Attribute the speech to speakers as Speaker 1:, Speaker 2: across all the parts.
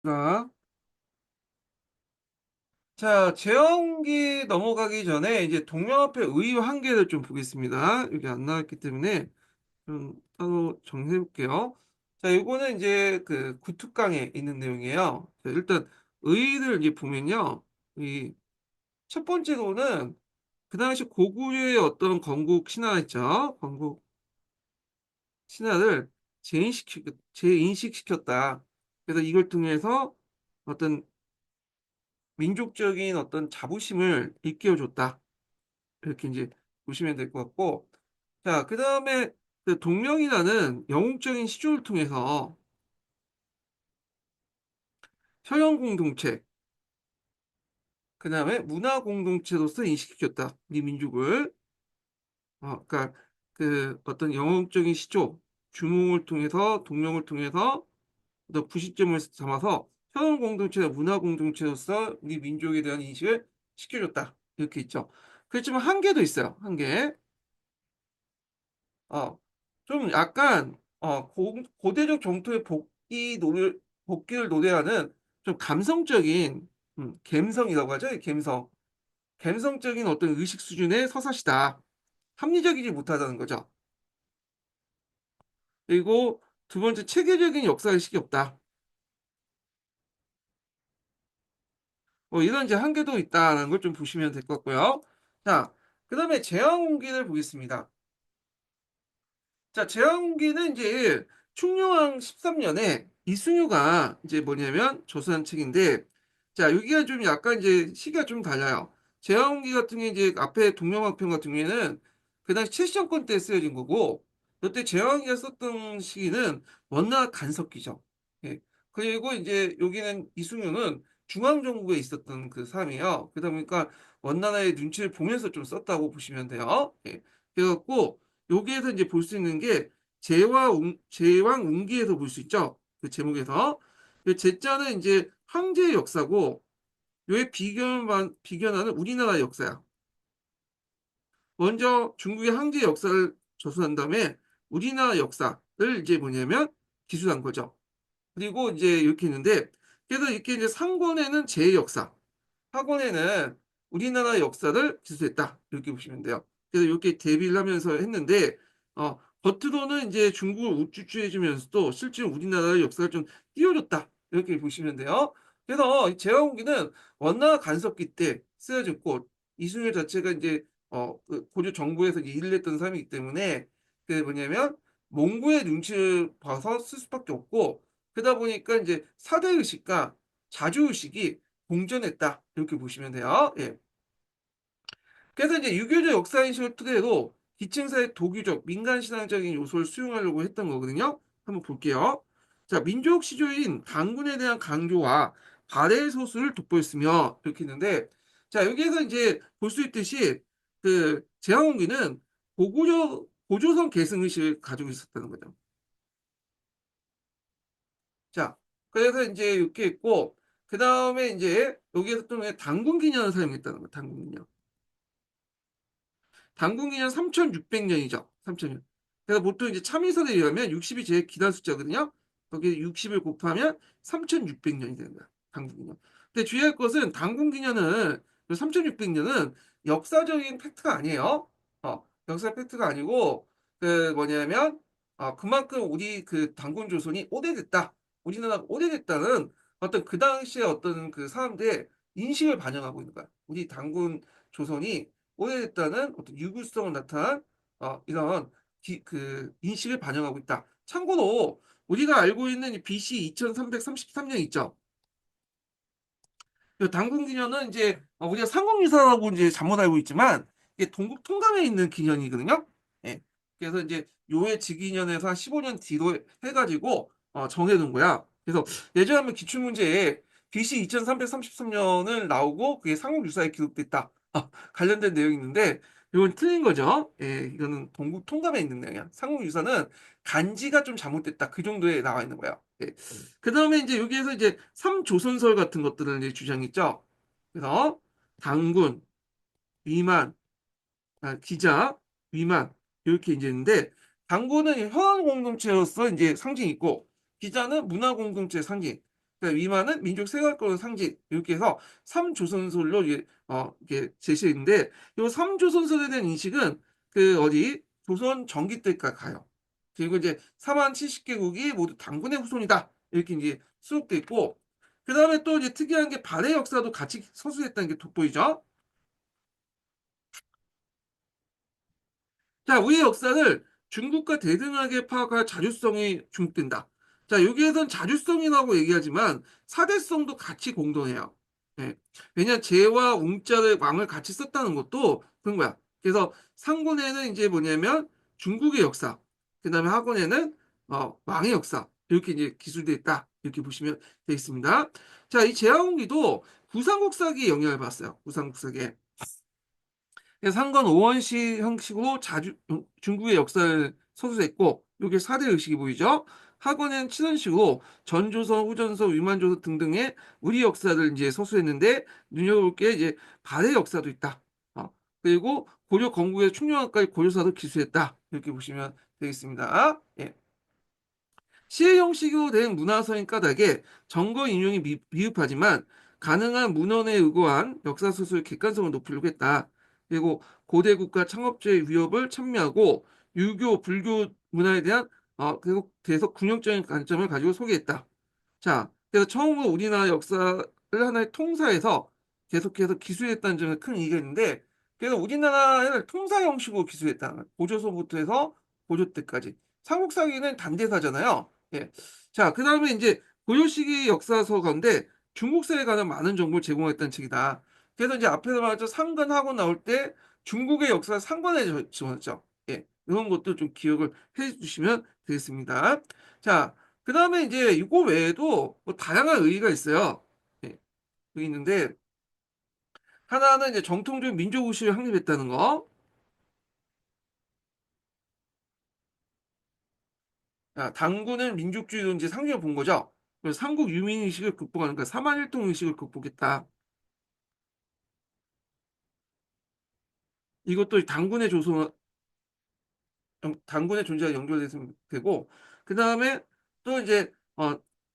Speaker 1: 자, 자, 제왕기 넘어가기 전에 이제 동명합의 의의 한계를 좀 보겠습니다. 여기 안 나왔기 때문에 좀 따로 정리해 볼게요. 자, 이거는 이제 그 구특강에 있는 내용이에요. 자, 일단 의의를 이제 보면요. 이 첫 번째로는 그 당시 고구려의 어떤 건국 신화 있죠. 건국 신화를 재인식시켰다. 그래서 이걸 통해서 어떤 민족적인 어떤 자부심을 일깨워줬다. 이렇게 이제 보시면 될 것 같고, 자, 그 다음에 그 동명이라는 영웅적인 시조를 통해서 혈연 공동체, 그 다음에 문화 공동체로서 인식시켰다. 우리 민족을. 그러니까 그 어떤 영웅적인 시조, 주몽을 통해서, 동명을 통해서 어떤 부시점을 삼아서 혈연 공동체나 문화 공동체로서 우리 민족에 대한 인식을 시켜줬다. 이렇게 있죠. 그렇지만 한계도 있어요. 한계. 어, 좀 약간 고대적 정토의 복귀를 노래하는 좀 감성적인 감성이라고 하죠. 이 감성적인 어떤 의식 수준의 서사시다. 합리적이지 못하다는 거죠. 그리고 두 번째 체계적인 역사의식이 없다. 뭐 이런 이제 한계도 있다는 걸 좀 보시면 될 것 같고요. 자, 그다음에 제왕홍기를 보겠습니다. 자, 제왕기는 이제 충녕왕 13년에 이승유가 이제 뭐냐면 조선한 책인데, 자, 여기가 좀 약간 이제 시기가 좀 달라요. 제왕기 같은 게 이제 앞에 동명왕편 같은 경우에는 그 당시 최시정권 때 쓰여진 거고, 그때 제왕기가 썼던 시기는 원나라 간섭기죠. 예. 그리고 이제 여기는 이승유는 중앙정부에 있었던 그 사람이에요. 그러다 보니까 원나라의 눈치를 보면서 좀 썼다고 보시면 돼요. 예. 그래갖고 여기에서 이제 볼 수 있는 게 제왕 웅기에서 볼 수 있죠. 그 제목에서. 그 제자는 이제 황제의 역사고 요의 비견하는 우리나라의 역사야. 먼저 중국의 황제의 역사를 조사한 다음에 우리나라 역사를 이제 뭐냐면 기술한 거죠. 그리고 이제 이렇게 있는데 그래서 이렇게 이제 상권에는 제 역사, 학원에는 우리나라 역사를 기술했다. 이렇게 보시면 돼요. 그래서 이렇게 대비를 하면서 했는데, 겉으로는 이제 중국을 우쭈쭈해주면서도 실제로 우리나라의 역사를 좀 띄워줬다. 이렇게 보시면 돼요. 그래서 이 제왕후기는 원나라 간섭기 때 쓰여졌고, 이순신 자체가 이제, 그 고려 정부에서 이제 일을 했던 사람이기 때문에, 그 뭐냐면, 몽고의 눈치를 봐서 쓸 수밖에 없고, 그러다 보니까 이제 사대의식과 자주의식이 공존했다. 이렇게 보시면 돼요. 예. 그래서 이제 유교적 역사인식을 토대로 기층사회 도교적, 민간신앙적인 요소를 수용하려고 했던 거거든요. 한번 볼게요. 자, 민족 시조인 단군에 대한 강조와 발해 소수를 돋보였으며 이렇게 있는데, 자, 여기에서 이제 볼 수 있듯이 그 제왕홍기는 고조선 계승의식을 가지고 있었다는 거죠. 자, 그래서 이제 이렇게 있고, 그 다음에 이제 여기에서 또 단군기념을 사용했다는 거예요. 단군기념. 단군기념 3600년이죠. 3000년. 그래서 보통 이제 참의선에 의하면 60이 제일 기단 숫자거든요. 거기에 60을 곱하면 3600년이 되는 거야. 단군기념. 근데 주의할 것은 단군기념은 3600년은 역사적인 팩트가 아니에요. 역사 팩트가 아니고 그 뭐냐면 그만큼 우리 그 단군 조선이 오래됐다. 우리나라가 오래됐다는 어떤 그 당시에 어떤 그 사람들의 인식을 반영하고 있는 거야. 우리 단군 조선이 오래됐다는 어떤 유구성을 나타난 이런 그 인식을 반영하고 있다. 참고로 우리가 알고 있는 이 BC 2333년 있죠. 그 당군기년은 이제 우리가 상국유사라고 이제 잘못 알고 있지만 이게 동국 통감에 있는 기년이거든요. 예. 그래서 이제 요해 지기년에서 한 15년 뒤로 해가지고 정해놓은 거야. 그래서 예전에 한번 기출문제에 BC 2333년을 나오고 그게 상국유사에 기록됐다. 관련된 내용이 있는데 이건 틀린 거죠. 예, 이거는 동국 통감에 있는 내용이야. 상국유사는 간지가 좀 잘못됐다. 그 정도에 나와 있는 거야. 예. 그 다음에 이제 여기에서 이제 삼조선설 같은 것들을 이제 주장했죠. 그래서 당군, 위만, 기자, 위만 이렇게 이제 있는데 당군은 현안 공동체로서 이제 상징이 있고 기자는 문화 공동체의 상징. 그러니까 위만은 민족 생활권의 상징 이렇게 해서 삼조선설로 이게 제시했는데 요 삼조선설에 대한 인식은 그 어디 조선 전기 때까지 가요. 그리고 이제 4만 70개국이 모두 당군의 후손이다 이렇게 이제 수록돼 있고 그다음에 또 이제 특이한 게 발해 역사도 같이 서술했다는 게 돋보이죠. 자, 우리의 역사를 중국과 대등하게 파악할 자주성이 주목된다. 자, 여기에선 자주성이라고 얘기하지만 사대성도 같이 공존해요. 예. 왜냐, 제와 웅자를 왕을 같이 썼다는 것도 그런 거야. 그래서 상권에는 이제 뭐냐면 중국의 역사, 그 다음에 하권에는 왕의 역사 이렇게 이제 기술되어 있다. 이렇게 보시면 되겠습니다. 자, 이 제왕기도 구삼국사기에 영향을 받았어요. 구삼국사기에. 상건 오원시 형식으로 중국의 역사를 서술했고 요게 4대 의식이 보이죠. 학원은 친원식으로 전조선, 후전선, 위만조선 등등의 우리 역사를 이제 서술했는데 눈여겨볼 게 이제 발해 역사도 있다. 그리고 고려 건국의 충녕학까지 고려사도 기술했다. 이렇게 보시면 되겠습니다. 예. 시의 형식으로 된 문화서인 까닭에 정거 인용이 미흡하지만 가능한 문헌에 의거한 역사 소설의 객관성을 높이려고 했다. 그리고 고대 국가 창업주의 위협을 참미하고 유교, 불교 문화에 대한 그리고 대해서 군용적인 관점을 가지고 소개했다. 자, 그래서 처음으로 우리나라 역사를 하나의 통사에서 계속해서 기술했다는 점에 큰 의의가 있는데, 그래서 우리나라를 통사 형식으로 기술했다. 고조선부터 해서 고조 때까지. 삼국사기는 단대사잖아요. 예. 자, 그 다음에 이제 고려 시기 역사서 가운데 중국사에 관한 많은 정보를 제공했다는 책이다. 그래서 이제 앞에서 말했죠. 상관하고 나올 때 중국의 역사 상관에 집어넣었죠. 예. 이런 것도 좀 기억을 해 주시면 되겠습니다. 자, 그 다음에 이제 이거 외에도 뭐 다양한 의의가 있어요. 예, 여기 있는데 하나는 이제 정통적인 민족의식을 확립했다는 거. 자, 당군은 민족주의로 이제 상징을 본 거죠. 그래서 삼국 유민의식을 극복하는 거, 삼한일통 의식을 극복했다. 이것도 당군의 조선, 당군의 존재가 연결돼서 되고, 그 다음에 또 이제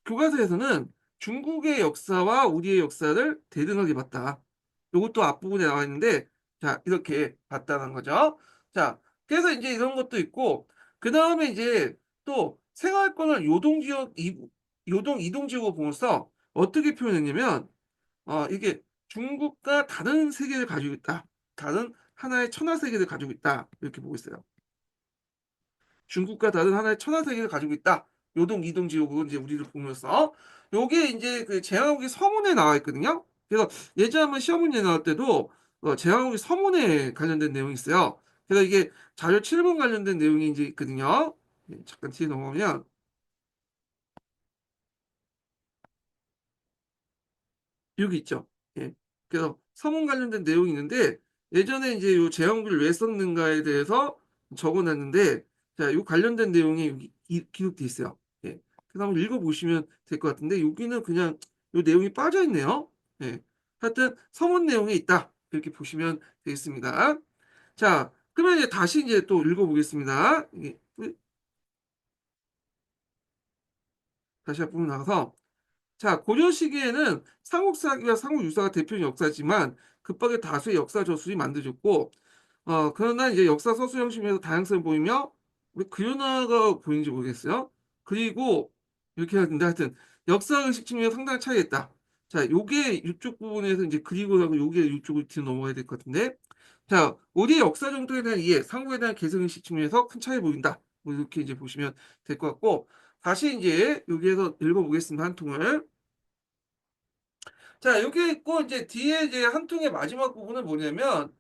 Speaker 1: 교과서에서는 중국의 역사와 우리의 역사를 대등하게 봤다. 이것도 앞부분에 나와 있는데, 자, 이렇게 봤다는 거죠. 자, 그래서 이제 이런 것도 있고, 그 다음에 이제 또 생활권을 요동 이동지역으로 보면서 어떻게 표현했냐면, 이게 중국과 다른 세계를 가지고 있다. 다른 하나의 천하 세계를 가지고 있다. 이렇게 보고 있어요. 중국과 다른 하나의 천하 세계를 가지고 있다. 요동 이동 지역으로 이제 우리를 보면서 요게 이제 그 제왕국의 서문에 나와 있거든요. 그래서 예전에 한번 시험 문제 나올 때도 제왕국의 서문에 관련된 내용이 있어요. 그래서 이게 자료 7번 관련된 내용이 이제 있거든요. 잠깐 뒤에 넘어가면 여기 있죠. 예. 그래서 서문 관련된 내용이 있는데 예전에 이제 요 제왕국을 왜 썼는가에 대해서 적어놨는데 자, 요 관련된 내용이 여기 기록돼 있어요. 예. 그래서 한번 읽어보시면 될 것 같은데 여기는 그냥 요 내용이 빠져 있네요. 예. 하여튼 서문 내용이 있다. 이렇게 보시면 되겠습니다. 자, 그러면 이제 다시 이제 또 읽어보겠습니다. 다시 앞부분 나가서 자, 고려 시기에는 삼국사기와 삼국유사가 대표적인 역사지만 급하게 다수의 역사 저술이 만들어졌고, 그러나 이제 역사 서술 형식에서 다양성을 보이며 왜 그려나가 보이는지 모르겠어요. 그리고 이렇게 해야 된다. 하여튼 역사 의식 측면에 상당히 차이가 있다. 자, 요게 이쪽 부분에서 이제 그리고라고 요게 이쪽으로 뒤로 넘어가야 될 것 같은데, 자, 우리의 역사 정도에 대한 이해, 삼국에 대한 개성 의식 측면에서 큰 차이 보인다. 뭐 이렇게 이제 보시면 될 것 같고, 다시 이제 여기에서 읽어보겠습니다. 한 통을. 자, 여기 있고 이제 뒤에 이제 한 통의 마지막 부분은 뭐냐면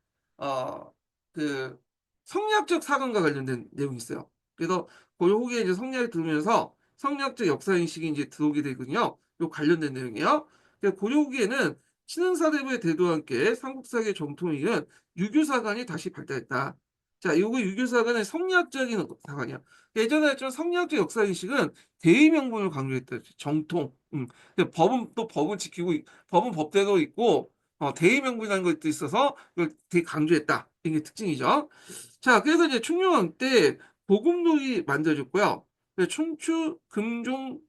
Speaker 1: 그 성리학적 사관과 관련된 내용이 있어요. 그래서 고려 후기에 이제 성리학이 들으면서 성리학적 역사 인식이 이제 들어오게 되거든요. 요 관련된 내용이에요. 그래서 고려 후기에는 신흥사대부의 대도와 함께 삼국사기의 정통이은 유교사관이 다시 발달했다. 자, 요거 유교사관은 성리학적인 사관이야. 예전에 좀 성리학적 역사 인식은 대의 명분을 강조했다. 정통. 근데 법은 또 법을 지키고 법은 법대로 있고 대의 명분이라는 것도 있어서 이걸 되게 강조했다. 이게 특징이죠. 자, 그래서 이제 충녕왕 때 보금록이 만들어졌고요. 그래서 춘추, 금종,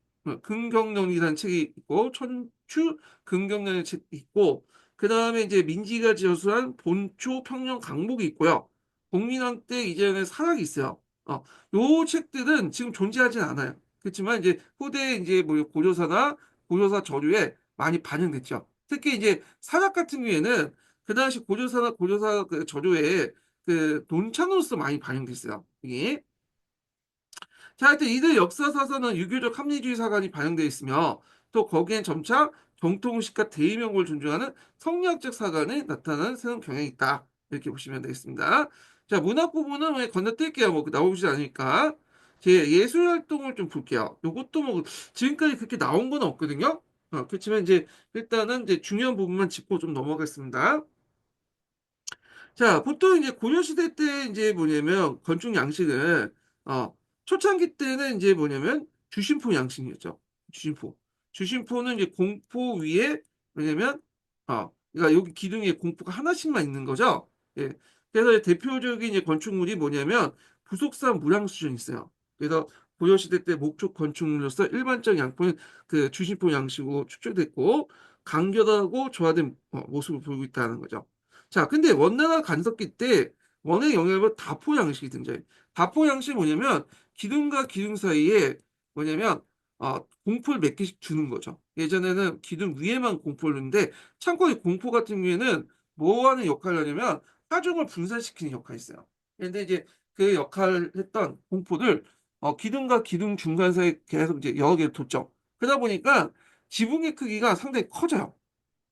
Speaker 1: 근경련이라는 책이 있고 천추 근경련의 책이 있고 그다음에 이제 민지가 저술한 본초 평년 강목이 있고요. 공민왕 때 이제는 사락이 있어요. 요 책들은 지금 존재하진 않아요. 그렇지만 이제 후대 이제 뭐 고조사 저류에 많이 반영됐죠. 특히 이제 사락 같은 경우에는 그 당시 고조사나 고조사 그 저류에 그 논찬으로서 많이 반영됐어요. 이게. 자, 하여튼 이들 역사사서는 유교적 합리주의 사관이 반영되어 있으며 또 거기엔 점차 정통의식과 대의명을 존중하는 성리학적 사관이 나타나는 새로운 경향이 있다. 이렇게 보시면 되겠습니다. 자, 문학 부분은 왜 건너뛸게요. 뭐 나오지 않으니까. 제 예술 활동을 좀 볼게요. 요것도 뭐 지금까지 그렇게 나온 건 없거든요. 그렇지만 이제 일단은 이제 중요한 부분만 짚고 좀 넘어가겠습니다. 자, 보통 이제 고려시대 때 이제 뭐냐면 건축 양식은 초창기 때는 이제 뭐냐면 주심포 양식이었죠. 주심포. 주심포는 이제 공포 위에 뭐냐면 그러니까 여기 기둥에 공포가 하나씩만 있는 거죠. 예. 그래서 대표적인 이제 건축물이 뭐냐면 부속산 무량수전이 있어요. 그래서 고려시대 때 목조 건축물로서 일반적 양포는 그 주심포 양식으로 축적됐고 간결하고 조화된 모습을 보이고 있다는 거죠. 자, 근데 원나라 간섭기 때 원의 영역으로 다포 양식이 등장해. 다포 양식이 뭐냐면 기둥과 기둥 사이에 뭐냐면 공포를 몇 개씩 주는 거죠. 예전에는 기둥 위에만 공포를 넣는데 참고로 이 공포 같은 경우에는 뭐 하는 역할을 하냐면 하중을 분산시키는 역할이 있어요. 근데 이제 그 역할을 했던 공포를 기둥과 기둥 중간 사이에 계속 이제 여러 개를 뒀죠. 그러다 보니까 지붕의 크기가 상당히 커져요.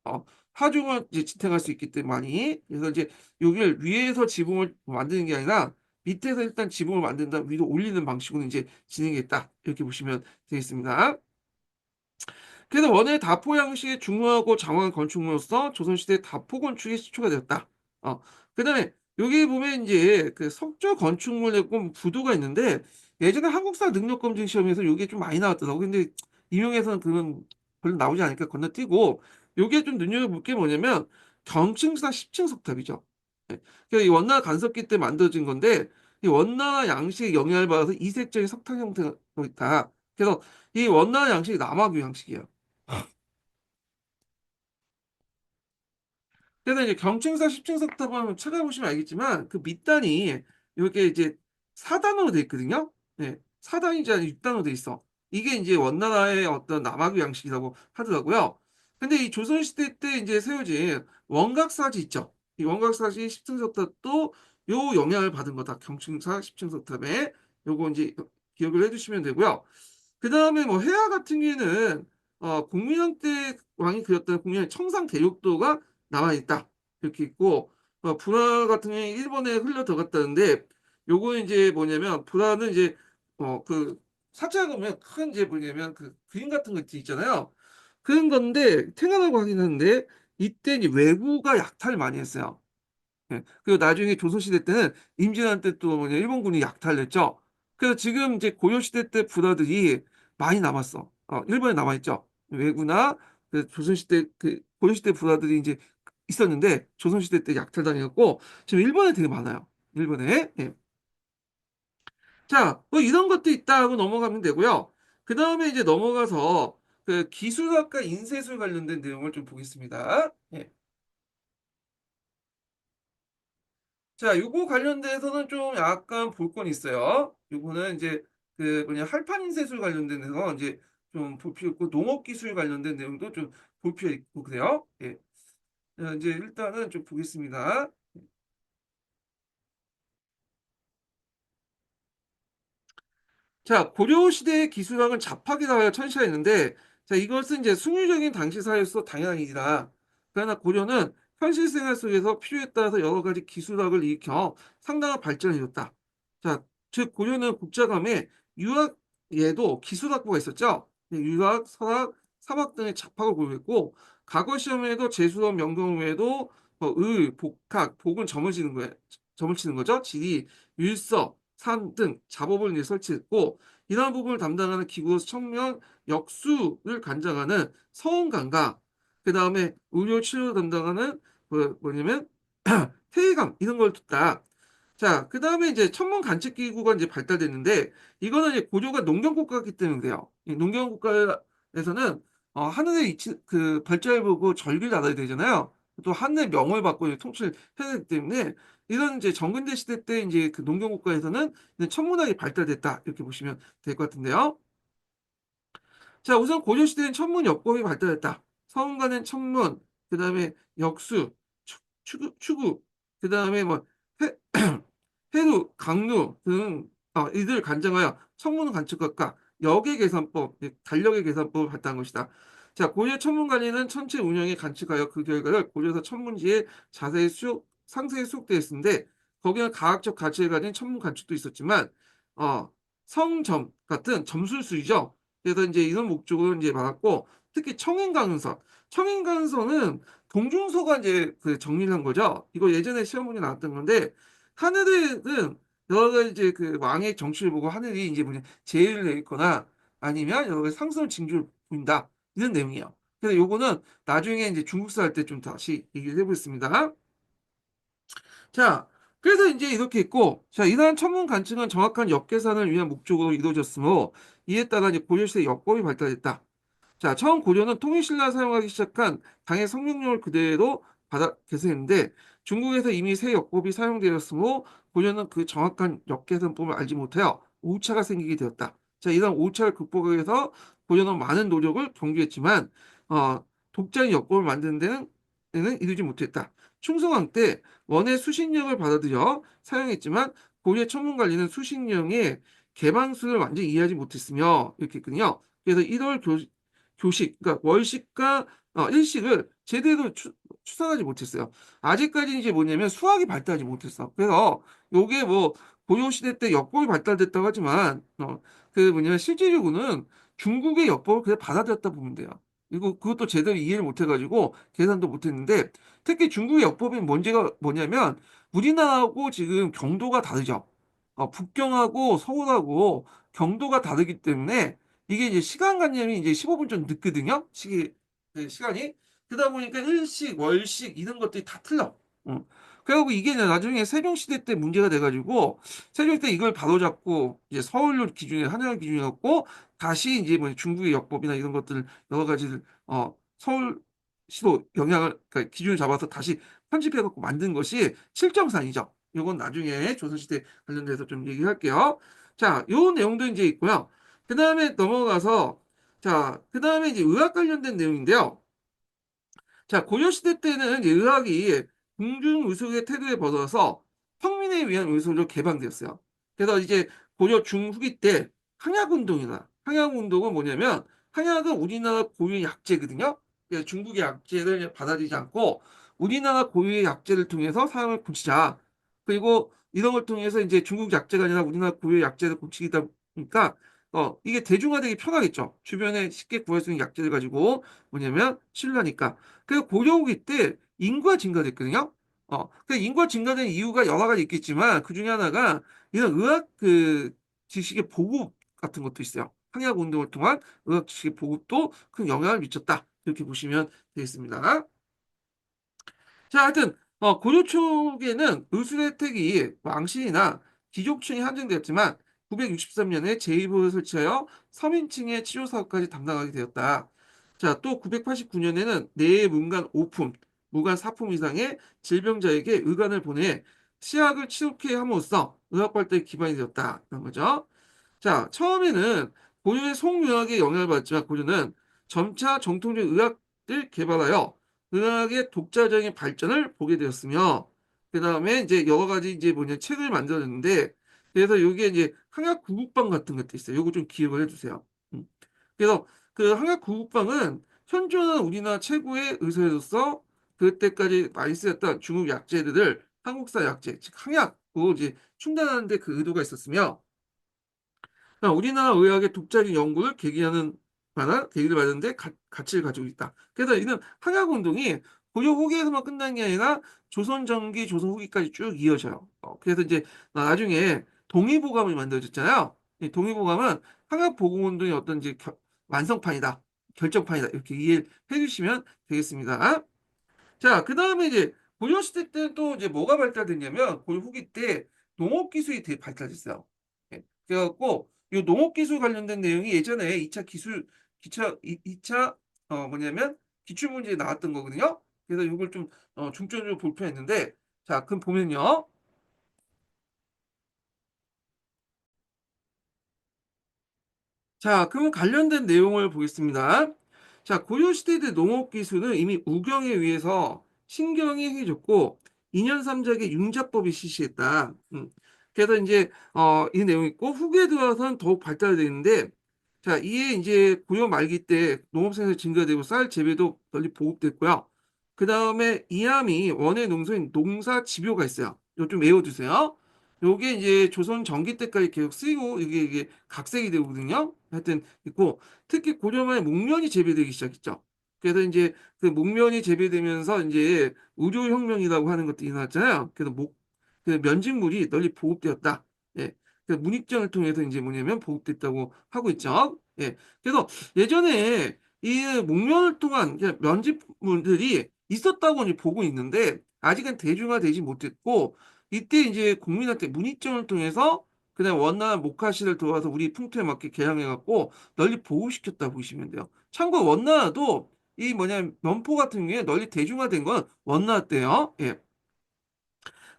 Speaker 1: 어, 하중을 이제 지탱할 수 있기 때문에 많이. 그래서 이제 여기를 위에서 지붕을 만드는 게 아니라 밑에서 일단 지붕을 만든 다음 위로 올리는 방식으로 이제 진행했다. 이렇게 보시면 되겠습니다. 그래서 원의 다포 양식의 중후하고 장황한 건축물로서 조선시대 다포 건축의 시초가 되었다. 그다음에 여기 보면 이제 그 석조 건축물의 구도가 있는데 예전에 한국사 능력 검증 시험에서 이게 좀 많이 나왔더라고. 근데 임용에서는 그건 별로 나오지 않으니까 건너뛰고 요게 좀 눈여겨볼 게 뭐냐면 경층사 10층 석탑이죠. 예. 그래서 이 원나라 간섭기 때 만들어진 건데 이 원나라 양식의 영향을 받아서 이색적인 석탑 형태가 있다. 그래서 이 원나라 양식이 남아규 양식이에요. 그래서 이제 경층사 10층 석탑은 찾아보시면 알겠지만 그 밑단이 이렇게 이제 4단으로 돼 있거든요. 네, 4단이지 아니라 6단으로 돼 있어. 이게 이제 원나라의 어떤 남아규 양식이라고 하더라고요. 근데 이 조선시대 때 이제 세워진 원각사지 있죠. 이 원각사지 10층 석탑도 요 영향을 받은 거다. 경층사 10층 석탑에 요거 이제 기억을 해두시면 되고요. 그 다음에 뭐 해야 같은 경우에는 공민왕 때 왕이 그렸던 공민왕 청상 대육도가 남아있다. 이렇게 있고 불화 같은 경우에 일본에 흘러 들어갔다는데 요거는 이제 뭐냐면 불화는 이제 그 사자 보면 큰 이제 뭐냐면 그 그림 같은 거 있잖아요. 그런 건데 태어나고 하긴 하는데 이때 이제 왜구가 약탈을 많이 했어요. 예. 그리고 나중에 조선시대 때는 임진왜란 때 또 뭐냐 일본군이 약탈했죠. 그래서 지금 이제 고려시대 때 부하들이 많이 남았어. 일본에 남아있죠. 왜구나 그 조선시대 그 고려시대 부하들이 이제 있었는데 조선시대 때 약탈당했고 지금 일본에 되게 많아요. 일본에. 예. 자, 뭐 이런 것도 있다 하고 넘어가면 되고요. 그 다음에 이제 넘어가서 그 기술학과 인쇄술 관련된 내용을 좀 보겠습니다. 예. 자, 요거 관련돼서는 좀 약간 볼 건 있어요. 요거는 이제 그 뭐냐 할판 인쇄술 관련된 데서 이제 좀 볼 필요 있고 농업 기술 관련된 내용도 좀 볼 필요 있고 그래요. 예. 이제 일단은 좀 보겠습니다. 자, 고려시대의 기술학은 잡학이 나와야 천시가 있는데, 자, 이것은 이제 숭유적인 당시 사회에서 당연한 일이다. 그러나 고려는 현실 생활 속에서 필요에 따라서 여러 가지 기술학을 일으켜 상당한 발전을 이뤘다. 자, 즉, 고려는 국자감에 유학에도 기술학부가 있었죠. 유학, 설학, 사막 등의 잡학을 고려했고, 과거 시험에도 재수업, 명경 외에도 의, 복학, 복은 점을 치는 거죠. 지리, 율서, 산 등 작업을 이제 설치했고 이러한 부분을 담당하는 기구로서 청년 역수를 관장하는 서원관과 그 다음에 의료 치료 담당하는 뭐냐면 퇴의감 이런 걸 뒀다. 자, 그다음에 이제 천문 관측 기구가 이제 발달됐는데 이거는 이제 고려가 농경 국가이기 때문에 그래요. 이 농경 국가에서는 하늘의 위치 그 발자를 보고 절기를 알아야 되잖아요. 또 하늘의 명을 받고 이제 통치를 해야 되기 때문에 이런 이제 정근대 시대 때 이제 그 농경 국가에서는 이제 천문학이 발달됐다 이렇게 보시면 될 것 같은데요. 자, 우선 고려시대엔 천문역법이 발달했다. 서문간엔 천문, 그 다음에 역수, 추구, 그 다음에 뭐, 해, 해루, 강루 등, 이들 간장하여 천문 관측학과 역의 계산법, 달력의 계산법을 발달한 것이다. 자, 고려 천문관리는 천체 운영에 관측하여 그 결과를 고려서 천문지에 자세히 상세히 수록되었는데, 거기는 과학적 가치를 가진 천문 관측도 있었지만, 성점 같은 점술술이죠. 그래서 이제 이런 목적으로 이제 받았고, 특히 청인강선은 동중서가 이제 그 정리를 한 거죠. 이거 예전에 시험 문제 나왔던 건데, 하늘은 여러 가지 이제 그 왕의 정치를 보고 하늘이 이제 뭐냐 재해를 내리거나 아니면 여러 가지 상승 징조를 보인다 이런 내용이에요. 그래서 요거는 나중에 이제 중국사 할 때 좀 다시 얘기를 해보겠습니다. 자, 그래서 이제 이렇게 있고, 자, 이러한 천문 관측은 정확한 역계산을 위한 목적으로 이루어졌으므로 이에 따라 이제 고려시대 역법이 발달했다. 자, 처음 고려는 통일신라 사용하기 시작한 당의 성명령을 그대로 받아 계승했는데 중국에서 이미 새 역법이 사용되었으므로 고려는 그 정확한 역계산법을 알지 못하여 오차가 생기게 되었다. 자, 이런 오차를 극복하기 위해서 고려는 많은 노력을 경주했지만 독자의 역법을 만드는 데는 이르지 못했다. 충성왕 때 원의 수신령을 받아들여 사용했지만 고려 천문관리는 수신령의 개방수를 완전히 이해하지 못했으며 이렇게 했거든요. 그래서 1월 교식, 그러니까 월식과 일식을 제대로 추산하지 못했어요. 아직까지 이제 뭐냐면 수학이 발달하지 못했어. 그래서 요게 뭐 고려시대 때 역법이 발달됐다고 하지만 그 뭐냐면 실질적으로는 중국의 역법을 그냥 받아들였다 보면 돼요. 그리고 그것도 제대로 이해를 못해가지고 계산도 못했는데 특히 중국의 역법이 문제가 뭐냐면 우리나라하고 지금 경도가 다르죠. 북경하고 서울하고 경도가 다르기 때문에 이게 이제 시간관념이 이제 15분 좀 늦거든요. 그 시간이. 그러다 보니까 일식, 월식 이런 것들이 다 틀려. 어. 그래갖고 이게 이제 나중에 세종시대 때 문제가 돼가지고 세종 때 이걸 바로잡고 이제 서울로 기준에 한양 기준이었고 다시 이제 뭐 중국의 역법이나 이런 것들 여러 가지를 서울시도 영향을 그러니까 기준을 잡아서 다시 편집해갖고 만든 것이 칠정산이죠. 이건 나중에 조선시대 관련돼서 좀 얘기할게요. 자, 요 내용도 이제 있고요. 그 다음에 넘어가서, 자, 그 다음에 이제 의학 관련된 내용인데요. 자, 고려시대 때는 이제 의학이 궁중의술의 태도에 벗어서 평민에 의한 의술로 개방되었어요. 그래서 이제 고려 중후기 때 항약운동은 뭐냐면, 항약은 우리나라 고유의 약재거든요. 그래서 중국의 약재를 받아들이지 않고 우리나라 고유의 약재를 통해서 사람을 고치자. 그리고 이런 걸 통해서 이제 중국 약재가 아니라 우리나라 고유의 약재를 고치다 보니까 이게 대중화되기 편하겠죠. 주변에 쉽게 구할 수 있는 약재를 가지고 뭐냐면 치료하니까. 그래서 고려 후기 때 인구가 증가됐거든요. 그 인구가 증가된 이유가 여러 가지 있겠지만 그 중에 하나가 이런 의학 그 지식의 보급 같은 것도 있어요. 항약 운동을 통한 의학 지식의 보급도 큰 영향을 미쳤다. 이렇게 보시면 되겠습니다. 자, 하여튼 고려 초기에는 의술 혜택이 왕실이나 귀족층이 한정되었지만 963년에 제2부를 설치하여 서민층의 치료 사업까지 담당하게 되었다. 자, 또 989년에는 내 문간 5품, 무관 4품 이상의 질병자에게 의관을 보내 치약을 치료케 함으로써 의학 발달에 기반이 되었다. 그런 거죠. 자, 처음에는 고려의 송유학에 영향을 받았지만 고려는 점차 정통적 의학을 개발하여 의학의 독자적인 발전을 보게 되었으며, 그 다음에 이제 여러 가지 이제 뭐냐 책을 만들었는데, 그래서 여기에 이제 항약구국방 같은 것도 있어요. 요거 좀 기억을 해주세요. 그래서 그 항약구국방은 현존하는 우리나라 최고의 의사로서 그때까지 많이 쓰였던 중국 약재들을 한국사 약재, 즉 항약으로 이제 충당하는 데 그 의도가 있었으며, 우리나라 의학의 독자적 연구를 계기하는 만한 계기를 받는데 가치를 가지고 있다. 그래서 이는 항약 운동이 고려 후기에서만 끝난 게 아니라 조선 전기, 조선 후기까지 쭉 이어져요. 그래서 이제 나중에 동의보감이 만들어졌잖아요. 이 동의보감은 항약 보공 운동의 어떤 이제 완성판이다, 결정판이다 이렇게 이해해 주시면 되겠습니다. 자, 그 다음에 이제 고려 시대 때는 또 이제 뭐가 발달됐냐면 고려 후기 때 농업 기술이 되게 발달했어요. 예. 그래 갖고 요 농업 기술 관련된 내용이 예전에 2차 기술 기차 이 2 차 뭐냐면 기출 문제에 나왔던 거거든요. 그래서 요걸 좀 중점적으로 볼 필요가 있는데, 자 그럼 보면요. 자, 그럼 관련된 내용을 보겠습니다. 자, 고려시대 농업 기술은 이미 우경에 의해서 신경이 해줬고, 인연삼작의 융자법이 실시했다. 그래서 이제 이 내용이 있고, 후기에 들어서는 더욱 발달되는데, 자, 이에 이제 고려 말기 때 농업 생산이 증가되고 쌀 재배도 널리 보급됐고요. 그 다음에 이함이 원의 농소인 농사 집요가 있어요. 이거 좀 외워두세요. 요게 이제 조선 전기 때까지 계속 쓰이고 이게 각색이 되거든요. 하여튼 있고, 특히 고려말에 목련이 재배되기 시작했죠. 그래서 이제 그 목련이 재배되면서 이제 의료혁명이라고 하는 것들이 나왔잖아요. 그래서 그 면직물이 널리 보급되었다. 예. 그 문익전을 통해서 이제 뭐냐면 보급됐다고 하고 있죠. 예. 그래서 예전에 이 목련을 통한 면직물들이 있었다고 이제 보고 있는데 아직은 대중화되지 못했고, 이때 이제 국민한테 문의점을 통해서 그냥 원나 목화실을 도와서 우리 풍토에 맞게 개량해 갖고 널리 보호시켰다 보시면 돼요. 참고 원나라도 이 뭐냐 면포 같은 게 널리 대중화된 건 원나라 때요. 예.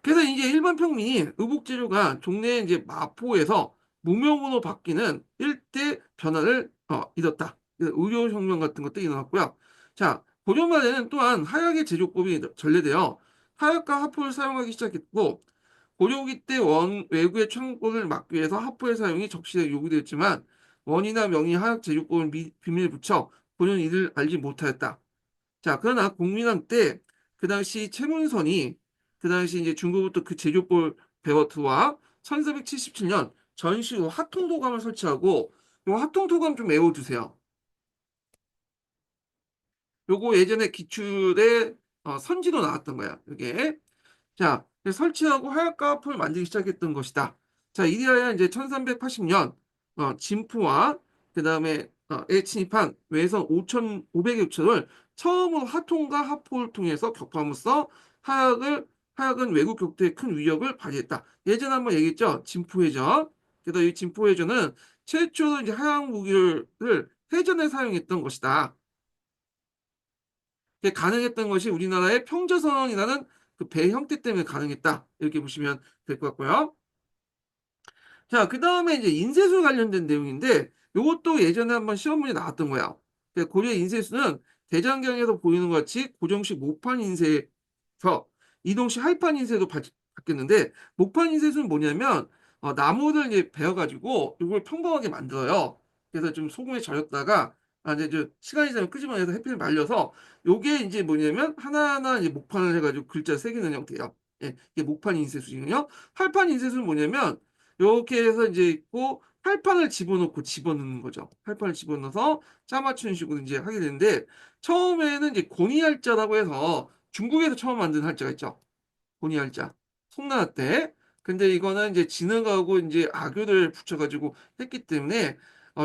Speaker 1: 그래서 이제 일반 평민이 의복제류가 종래의 이제 마포에서 무명으로 바뀌는 일대 변화를 이뤘다. 의료혁명 같은 것도 일어났고요. 자, 고려 말에는 또한 하약의 제조법이 전래되어 하약과 화포를 사용하기 시작했고, 고려기 때 외구의 창고를 막기 위해서 화포의 사용이 적시에 요구되었지만 원이나 명의 하약 제조법을 비밀에 붙여 본인은 이를 알지 못하였다. 자, 그러나 공민왕 때 그 당시 최문선이 그 당시 이제 중국부터 그 제조법을 배워두와 1477년 전시 후 하통도감을 설치하고, 요 하통도감 좀 외워두세요. 요거 예전에 기출에 선지도 나왔던 거야. 이게. 자, 설치하고 하약가압을 만들기 시작했던 것이다. 자, 이리하여 이제 1380년 진포와 그 다음에 에 침입한 외선 5,500여 척을 처음으로 하통과 하포를 통해서 격파함으로써 하약을 하약은 외국 격투에 큰 위력을 발휘했다. 예전에 한번 얘기했죠. 진포해전. 그래서 이 진포해전은 최초로 이제 하약 무기를 해전에 사용했던 것이다. 가능했던 것이 우리나라의 평저선이라는 그 배 형태 때문에 가능했다. 이렇게 보시면 될 것 같고요. 자, 그 다음에 이제 인쇄술 관련된 내용인데, 이것도 예전에 한번 시험문에 나왔던 거야. 고려 인쇄술은 대장경에서 보이는 것 같이 고정식 목판 인쇄에서 이동식 하이판 인쇄도 바뀌었는데, 목판 인쇄술은 뭐냐면 나무를 이제 베어가지고 이걸 평범하게 만들어요. 그래서 좀 소금에 절였다가 이제 좀 시간이 지나면 끄집어내서 햇빛을 말려서 요게 이제 뭐냐면 하나하나 이제 목판을 해가지고 글자 새기는 형태예요. 예, 이게 목판 인쇄술이거든요. 활판 인쇄술은 뭐냐면 이렇게 해서 이제 있고 팔판을 집어넣고 집어넣는 거죠. 팔판을 집어넣어서 짜 맞추는 식으로 이제 하게 되는데, 처음에는 이제 고니할자라고 해서 중국에서 처음 만든 할자가 있죠. 고니할자. 송나라 때. 근데 이거는 이제 진흙하고 이제 악유를 붙여가지고 했기 때문에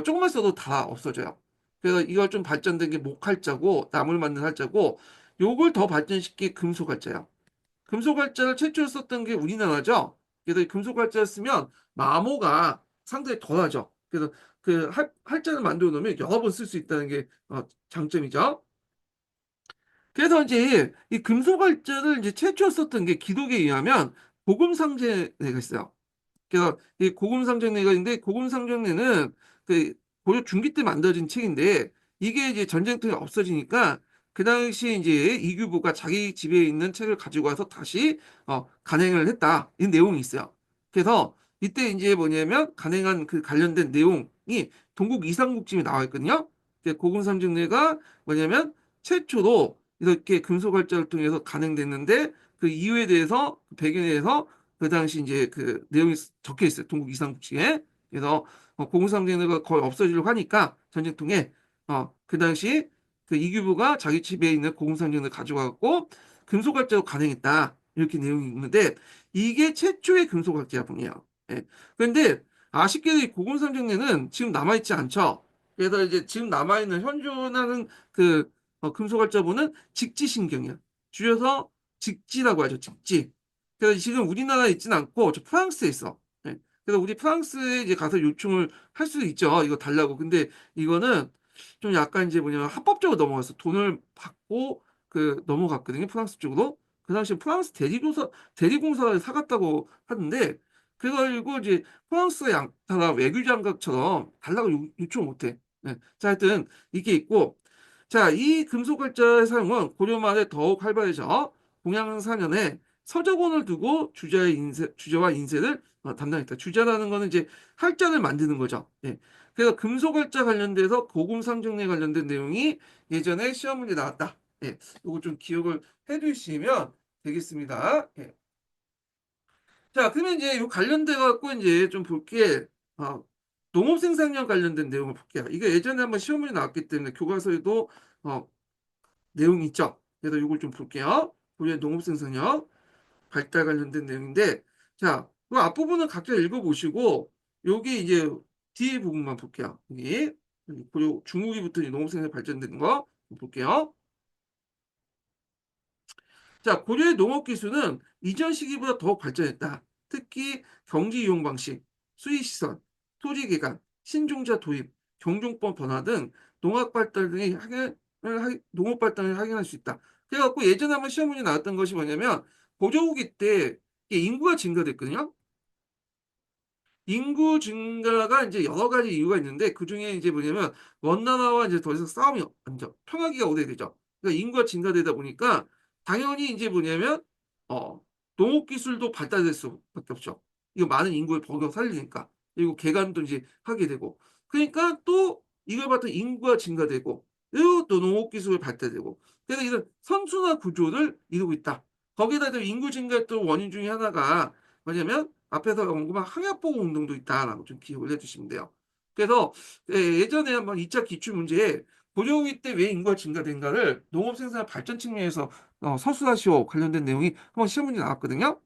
Speaker 1: 조금만 써도 다 없어져요. 그래서 이걸 좀 발전된 게 목할자고 나물 만든 할자고, 요걸 더 발전시킨 금속할자예요. 금속활자를 최초로 썼던 게 우리나라죠. 그래서 이 금속활자를 쓰면 마모가 상당히 덜하죠. 그래서 그 할자를 만들어 놓으면 여러 번 쓸 수 있다는 게 장점이죠. 그래서 이제 이 금속활자를 이제 최초로 썼던 게 기록에 의하면 복음상제가 있어요. 그래서 이 고금상정례가 있는데, 고금상정례는 그 고려 중기 때 만들어진 책인데, 이게 이제 전쟁 때문에 없어지니까 그 당시 이제 이규보가 자기 집에 있는 책을 가지고 와서 다시 간행을 했다, 이 내용이 있어요. 그래서 이때 이제 뭐냐면 간행한 그 관련된 내용이 동국 이상국집에 나와 있거든요. 고금상정례가 뭐냐면 최초로 이렇게 금속활자를 통해서 간행됐는데, 그 이유에 대해서 그 배경에 대해서 그 당시 이제 그 내용이 적혀 있어요. 동국 이상국지에. 그래서 공산주의가 거의 없어지려고 하니까 전쟁통에 그 당시 그 이규부가 자기 집에 있는 공산주의를 가져가고 금속활자로 간행했다. 이렇게 내용이 있는데, 이게 최초의 금속활자분이에요. 예. 그런데 아쉽게도 이 고금상정례는 지금 남아있지 않죠. 그래서 이제 지금 남아있는 현존하는 그 금속활자분은 직지신경이야. 줄여서 직지라고 하죠. 직지. 그래서 지금 우리나라에 있진 않고 저 프랑스에 있어. 예. 그래서 우리 프랑스에 이제 가서 요청을 할 수도 있죠. 이거 달라고. 근데 이거는 좀 약간 이제 뭐냐면 합법적으로 넘어갔어. 돈을 받고 그 넘어갔거든요. 프랑스 쪽으로. 그 당시에 프랑스 대리공사가 사갔다고 하는데 그래가지고 이제 프랑스가 양타라 외교장관처럼 달라고 요청을 못해. 예. 자, 하여튼 이게 있고 자, 이 금속활자의 사용은 고려 말에 더욱 활발해져 동양 4년에 서적원을 두고 주제와 인쇄를 담당했다. 주제라는 거는 이제 활자를 만드는 거죠. 예. 그래서 금속활자 관련돼서 고금 상정례 관련된 내용이 예전에 시험 문제 나왔다. 예. 요거 좀 기억을 해 두시면 되겠습니다. 예. 자, 그러면 이제 요 관련돼 갖고 이제 좀 볼게. 어, 농업 생산량 관련된 내용을 볼게요. 이게 예전에 한번 시험 문제 나왔기 때문에 교과서에도 어, 내용이 있죠. 그래서 이걸 좀 볼게요. 우리의 농업 생산력 발달 관련된 내용인데, 자, 그 앞부분은 각자 읽어보시고, 여기 이제 뒤에 부분만 볼게요. 여기 고려 중후기부터 농업 생산이 발전되는 거 볼게요. 자, 고려의 농업 기술은 이전 시기보다 더욱 발전했다. 특히 경지 이용 방식, 수의 시설, 토지 개간, 신종자 도입, 경종법 변화 등 농업 발전을 확인할 수 있다. 그래갖고 예전에 한번 시험 문제 나왔던 것이 뭐냐면 고려 후기 때 인구가 증가됐거든요. 인구 증가가 이제 여러 가지 이유가 있는데 그 중에 이제 뭐냐면 원나라와 이제 더 이상 싸움이 완전 평화기가 오래되죠. 그러니까 인구가 증가되다 보니까 당연히 이제 뭐냐면 어 농업 기술도 발달될 수밖에 없죠. 이거 많은 인구를 버겨 살리니까 그리고 개간도 이제 하게 되고 그러니까 또 이걸 봤던 인구가 증가되고 그리고 또 농업 기술이 발달되고 그래서 이런 선순환 구조를 이루고 있다. 거기다 또 인구 증가의 또 원인 중에 하나가 뭐냐면 앞에서 언급한 항약보호 운동도 있다라고 좀 기억을 해주시면 돼요. 그래서 예전에 한번 2차 기출 문제에 고려후기 때 왜 인구가 증가된가를 농업 생산 발전 측면에서 서술하시오 관련된 내용이 한번 시험 문제 나왔거든요.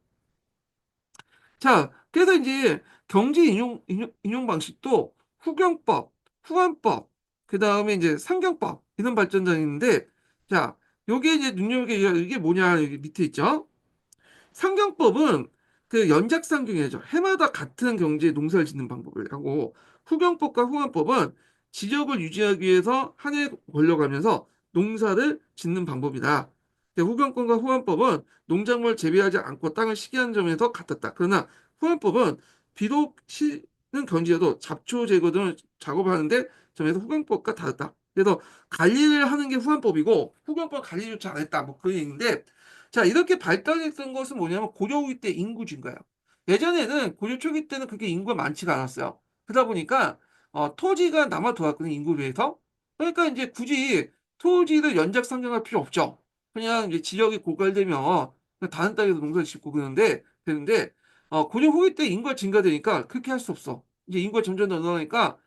Speaker 1: 자, 그래서 이제 경제 인용 방식도 후경법, 후한법, 그 다음에 이제 상경법 이런 발전장이 있는데 자, 요게 이제 눈여겨야 이게 뭐냐 여기 밑에 있죠. 상경법은 그 연작상경이죠. 해마다 같은 경지에 농사를 짓는 방법을 하고 후경법과 후한법은 지역을 유지하기 위해서 한 해 걸려가면서 농사를 짓는 방법이다. 후경법과 후한법은 농작물 재배하지 않고 땅을 시기하는 점에서 같았다. 그러나 후한법은 비록 시는 경지여도 잡초 제거 등을 작업하는데 점에서 후경법과 다르다. 그래서 관리를 하는 게 후한법이고 후경법 관리조차 안 했다. 뭐 그런 얘기인데 자, 이렇게 발달했던 것은 뭐냐면 고려 후기 때 인구 증가예요. 예전에는 고려 초기 때는 그렇게 인구가 많지가 않았어요. 그러다 보니까 토지가 남아 돌았거든요. 인구에 비해서. 그러니까 이제 굳이 토지를 연작 상경할 필요 없죠. 그냥 이제 지역이 고갈되면 그냥 다른 땅에서 농사를 짓고 되는데 고려 후기 때 인구가 증가되니까 그렇게 할 수 없어. 이제 인구가 점점 더 늘어나니까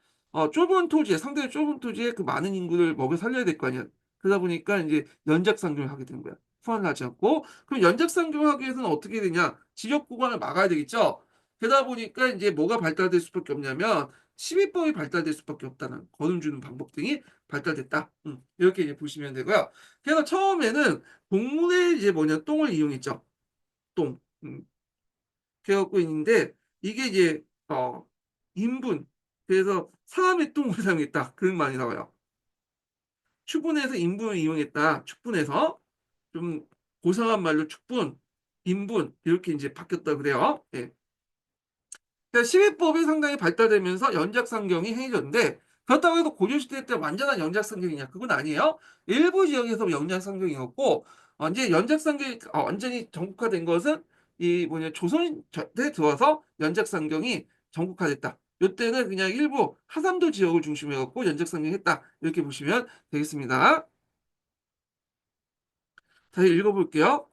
Speaker 1: 좁은 토지에 상당히 좁은 토지에 그 많은 인구를 먹여 살려야 될 거 아니야. 그러다 보니까 이제 연작 상경을 하게 되는 거야. 후환을 하지 않고 그럼 연작상경하기 위해서는 어떻게 되냐 지역 구간을 막아야 되겠죠. 그러다 보니까 이제 뭐가 발달될 수밖에 없냐면 시비법이 발달될 수밖에 없다는 거름 주는 방법 등이 발달됐다. 이렇게 이제 보시면 되고요. 그래서 처음에는 동물의 이제 뭐냐 똥을 이용했죠. 똥. 그래갖고 있는데 이게 이제 인분 그래서 사람의 똥을 사용했다 그런 말이 나와요. 추분해서 인분을 이용했다. 축분해서 좀 고상한 말로 축분, 인분 이렇게 이제 바뀌었다 그래요. 예. 그러니까 시위법이 상당히 발달되면서 연작상경이 행해졌는데 그렇다고 해서 고려시대 때 완전한 연작상경이냐 그건 아니에요. 일부 지역에서 연작상경이었고 이제 연작상경이 완전히 전국화된 것은 이 뭐냐 조선에 들어와서 연작상경이 전국화됐다. 이때는 그냥 일부 하삼도 지역을 중심으로 해갖고 연작상경했다 이렇게 보시면 되겠습니다. 다시 읽어볼게요.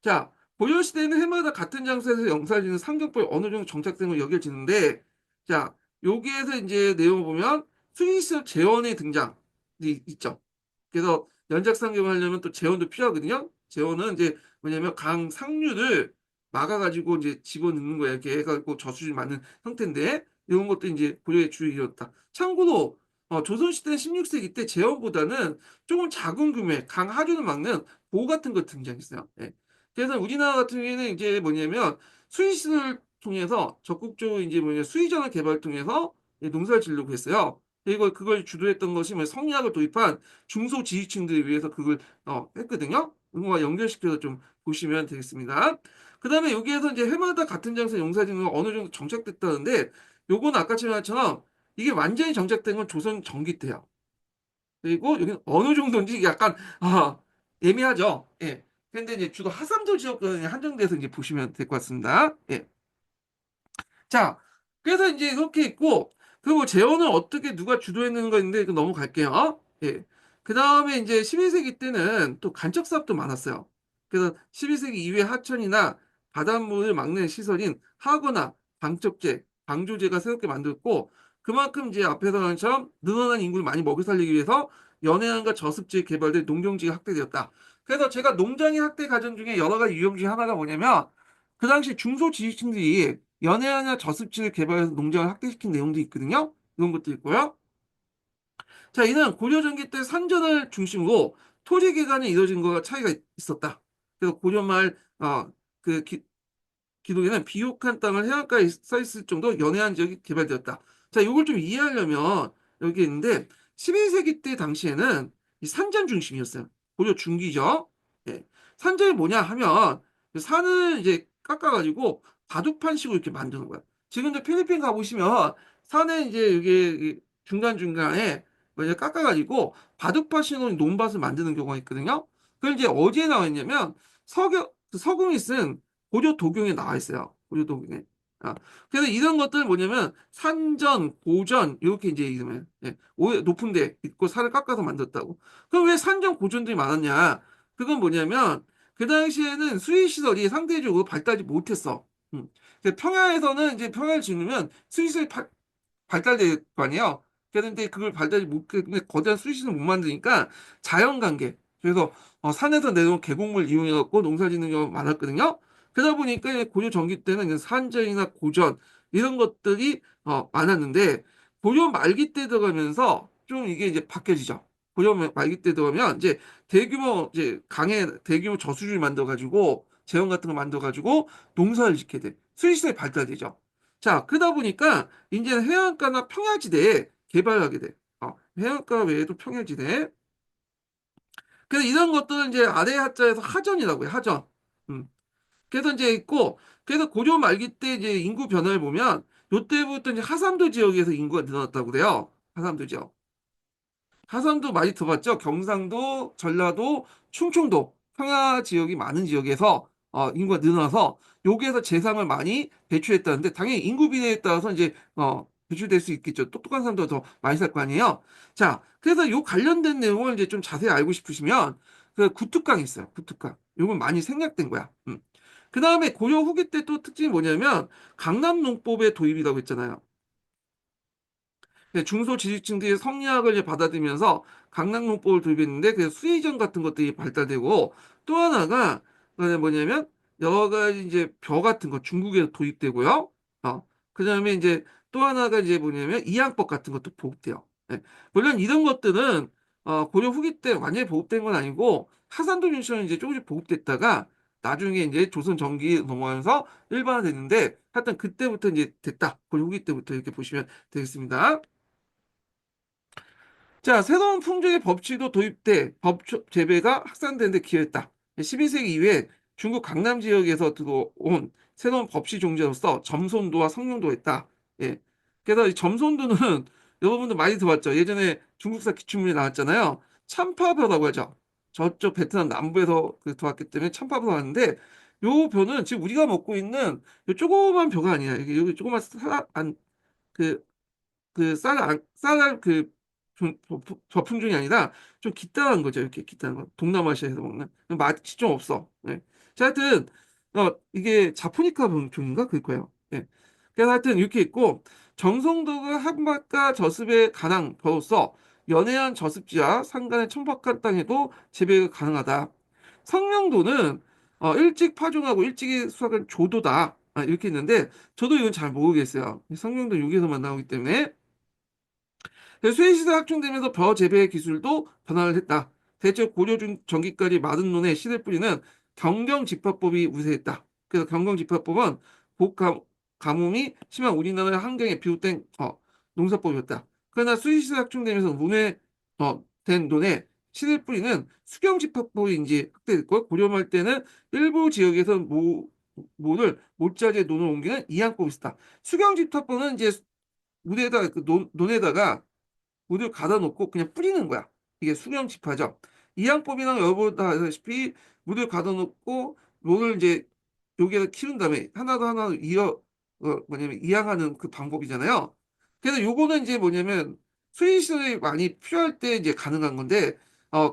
Speaker 1: 자, 고려시대에는 해마다 같은 장소에서 영사를 지는 상경법이 어느 정도 정착된 걸 여겨지는데, 자, 여기에서 이제 내용을 보면 수의시설 재원의 등장이 있죠. 그래서 연작 상경을 하려면 또 재원도 필요하거든요. 재원은 이제 뭐냐면 강 상류를 막아가지고 이제 집어넣는 거예요. 이렇게 해가지고 저수지 맞는 형태인데, 이런 것도 이제 고려의 주요이었다. 참고로, 조선시대 16세기 때 재원보다는 조금 작은 규모의 강 하류를 막는 보호 같은 거 등장했어요. 예. 그래서 우리나라 같은 경우에는 이제 뭐냐면 수의시설을 통해서 적극적으로 이제 뭐냐 수의전을 개발 통해서 농사를 지으려고 했어요. 그리고 그걸 주도했던 것이 뭐 성리학을 도입한 중소지휘층들을 위해서 그걸 했거든요. 그거와 연결시켜서 좀 보시면 되겠습니다. 그다음에 여기에서 이제 해마다 같은 장소 농사 짓는 거 어느 정도 정착됐다는데 요건 아까처럼 이게 완전히 정착된 건 조선 전기 때요. 그리고 여기는 어느 정도인지 약간 애매하죠. 예. 근데 이제 주로 하삼도 지역에 한정돼서 이제 보시면 될 것 같습니다. 예. 자, 그래서 이제 이렇게 있고, 그리고 재원을 어떻게 누가 주도했는 거있는데 이거 넘어갈게요. 예. 그 다음에 이제 12세기 때는 또 간척 사업도 많았어요. 그래서 12세기 이후에 하천이나 바닷물을 막는 시설인 하거나 방척제, 방조제가 새롭게 만들었고, 그만큼 이제 앞에서 한 것처럼 늘어난 인구를 많이 먹여 살리기 위해서 연해안과 저습지에 개발된 농경지가 확대되었다. 그래서 제가 농장의 확대 과정 중에 여러 가지 유형 중에 하나가 뭐냐면, 그 당시 중소지휘층들이 연해안이나 저습지를 개발해서 농장을 확대시킨 내용도 있거든요. 이런 것도 있고요. 자, 이는 고려 전기 때 산전을 중심으로 토지 개간이 이루어진 거가 차이가 있었다. 그래서 고려 말 그 기록에는 비옥한 땅을 해안가에 써 있을 정도 연해안 지역이 개발되었다. 자, 이걸 좀 이해하려면 여기 있는데 12세기 때 당시에는 이 산전 중심이었어요. 고려 중기죠. 예. 산전이 뭐냐 하면 산을 이제 깎아가지고 바둑판식으로 이렇게 만드는 거야. 지금 이제 필리핀 가보시면 산에 이제 여기 중간중간에 이제 깎아가지고 바둑판식으로 논밭을 만드는 경우가 있거든요. 그걸 이제 어디에 나와 있냐면 서공이 쓴 고려 도경에 나와 있어요. 고려 도경에. 아, 그래서 이런 것들 뭐냐면 산전, 고전 이렇게 이제 이름을 높은 데 있고 산을 깎아서 만들었다고. 그럼 왜 산전, 고전들이 많았냐? 그건 뭐냐면 그 당시에는 수의 시설이 상대적으로 발달이 못했어. 그래서 평야에서는 이제 평야를 지으면 수의 시설이 발달될 거 아니에요. 그런데 그걸 발달이 못, 거대한 수리시설 못 만드니까 자연관계. 그래서 산에서 내려온 계곡물 이용해갖고 농사 짓는 경우가 많았거든요. 그러다 보니까 이제 고려 전기 때는 이제 산전이나 고전 이런 것들이 많았는데 고려 말기 때 들어가면서 좀 이게 이제 바뀌어지죠. 고려 말기 때 들어가면 이제 대규모 이제 강에 대규모 저수지를 만들어가지고 재원 같은 거 만들어가지고 농사를 짓게 돼. 수리시설이 발달되죠. 자, 그러다 보니까 이제는 해안가나 평야지대에 개발하게 돼. 해안가 외에도 평야지대. 그래서 이런 것들은 이제 아래 하자에서 하전이라고 해요. 하전. 음. 그래서 이제 있고, 그래서 고려 말기 때 이제 인구 변화를 보면, 요때부터 이제 하삼도 지역에서 인구가 늘어났다고 그래요. 하삼도 지역. 하산도 많이 들어봤죠? 경상도, 전라도, 충청도, 평야 지역이 많은 지역에서 인구가 늘어나서 여기에서 재상을 많이 배출했다는데 당연히 인구 비례에 따라서 이제 배출될 수 있겠죠. 똑똑한 사람도 더 많이 살 거 아니에요. 자, 그래서 요 관련된 내용을 이제 좀 자세히 알고 싶으시면 그 구특강이 있어요. 구특강. 요건 많이 생략된 거야. 그 다음에 고려 후기 때 또 특징이 뭐냐면 강남농법의 도입이라고 했잖아요. 중소지주층들이 성리학을 이제 받아들이면서 강남농법을 도입했는데 그 수의전 같은 것들이 발달되고 또 하나가 뭐냐면 여러 가지 이제 벼 같은 거 중국에서 도입되고요. 그다음에 이제 또 하나가 이제 뭐냐면 이양법 같은 것도 보급돼요. 예. 물론 이런 것들은 고려 후기 때 완전히 보급된 건 아니고 하산도 윤씨는 이제 조금씩 보급됐다가 나중에 이제 조선 전기 넘어가면서 일반화됐는데 하여튼 그때부터 이제 됐다. 고려 후기 때부터 이렇게 보시면 되겠습니다. 자, 새로운 품종의 법칙도 도입돼 법 재배가 확산되는 데 기여했다. 12세기 이후에 중국 강남 지역에서 들어온 새로운 법시 종자로서 점손도와 성룡도가 있다. 예. 그래서 이 점손도는 여러분들 많이 들어봤죠. 예전에 중국사 기출문제 나왔잖아요. 참파벼라고 하죠. 저쪽 베트남 남부에서 들어왔기 때문에 참파벼 나왔는데 요 벼는 지금 우리가 먹고 있는 요 조그만 벼가 아니야. 이게 여기 조그만 그 쌀 저품종이 아니라 좀 기다란 거죠. 이렇게 기다란 거. 동남아시아에서 먹는. 맛이 좀 없어. 예. 자, 하여튼, 이게 자포니카 종인가? 그럴 거예요. 예. 그래서 하여튼 이렇게 있고, 정성도가 한밭과 저습의 가능버로서 연해안 저습지와 산간의 천박한 땅에도 재배가 가능하다. 성명도는 일찍 파종하고 일찍 수확한 조도다. 이렇게 있는데, 저도 이건 잘 모르겠어요. 성명도 여기서만 나오기 때문에. 수행시대 확충되면서 벼 재배 기술도 변화를 했다. 대체 고려 중 전기까지 마른 논의 씨를 뿌리는 경경집화법이 우세했다. 그래서 경경집화법은 가뭄이 심한 우리나라 환경에 비롯된 농사법이었다. 그러나 수시에 확충되면서 된 논의 씨를 뿌리는 수경집화법이 이제 확대됐고 고려 말 때는 일부 지역에서 모를 못자재 논을 옮기는 이양법이 있었다. 수경집화법은 이제 물에다 그 논에다가 물을 가다 놓고 그냥 뿌리는 거야. 이게 수경집화죠. 이양법이랑 여러분 다 아시다시피 물을 가다 놓고 논을 이제 여기에서 키운 다음에 하나도 하나도 뭐냐면 이양하는 그 방법이잖아요. 그래서 요거는 이제 뭐냐면 수익을 많이 필요할 때 이제 가능한 건데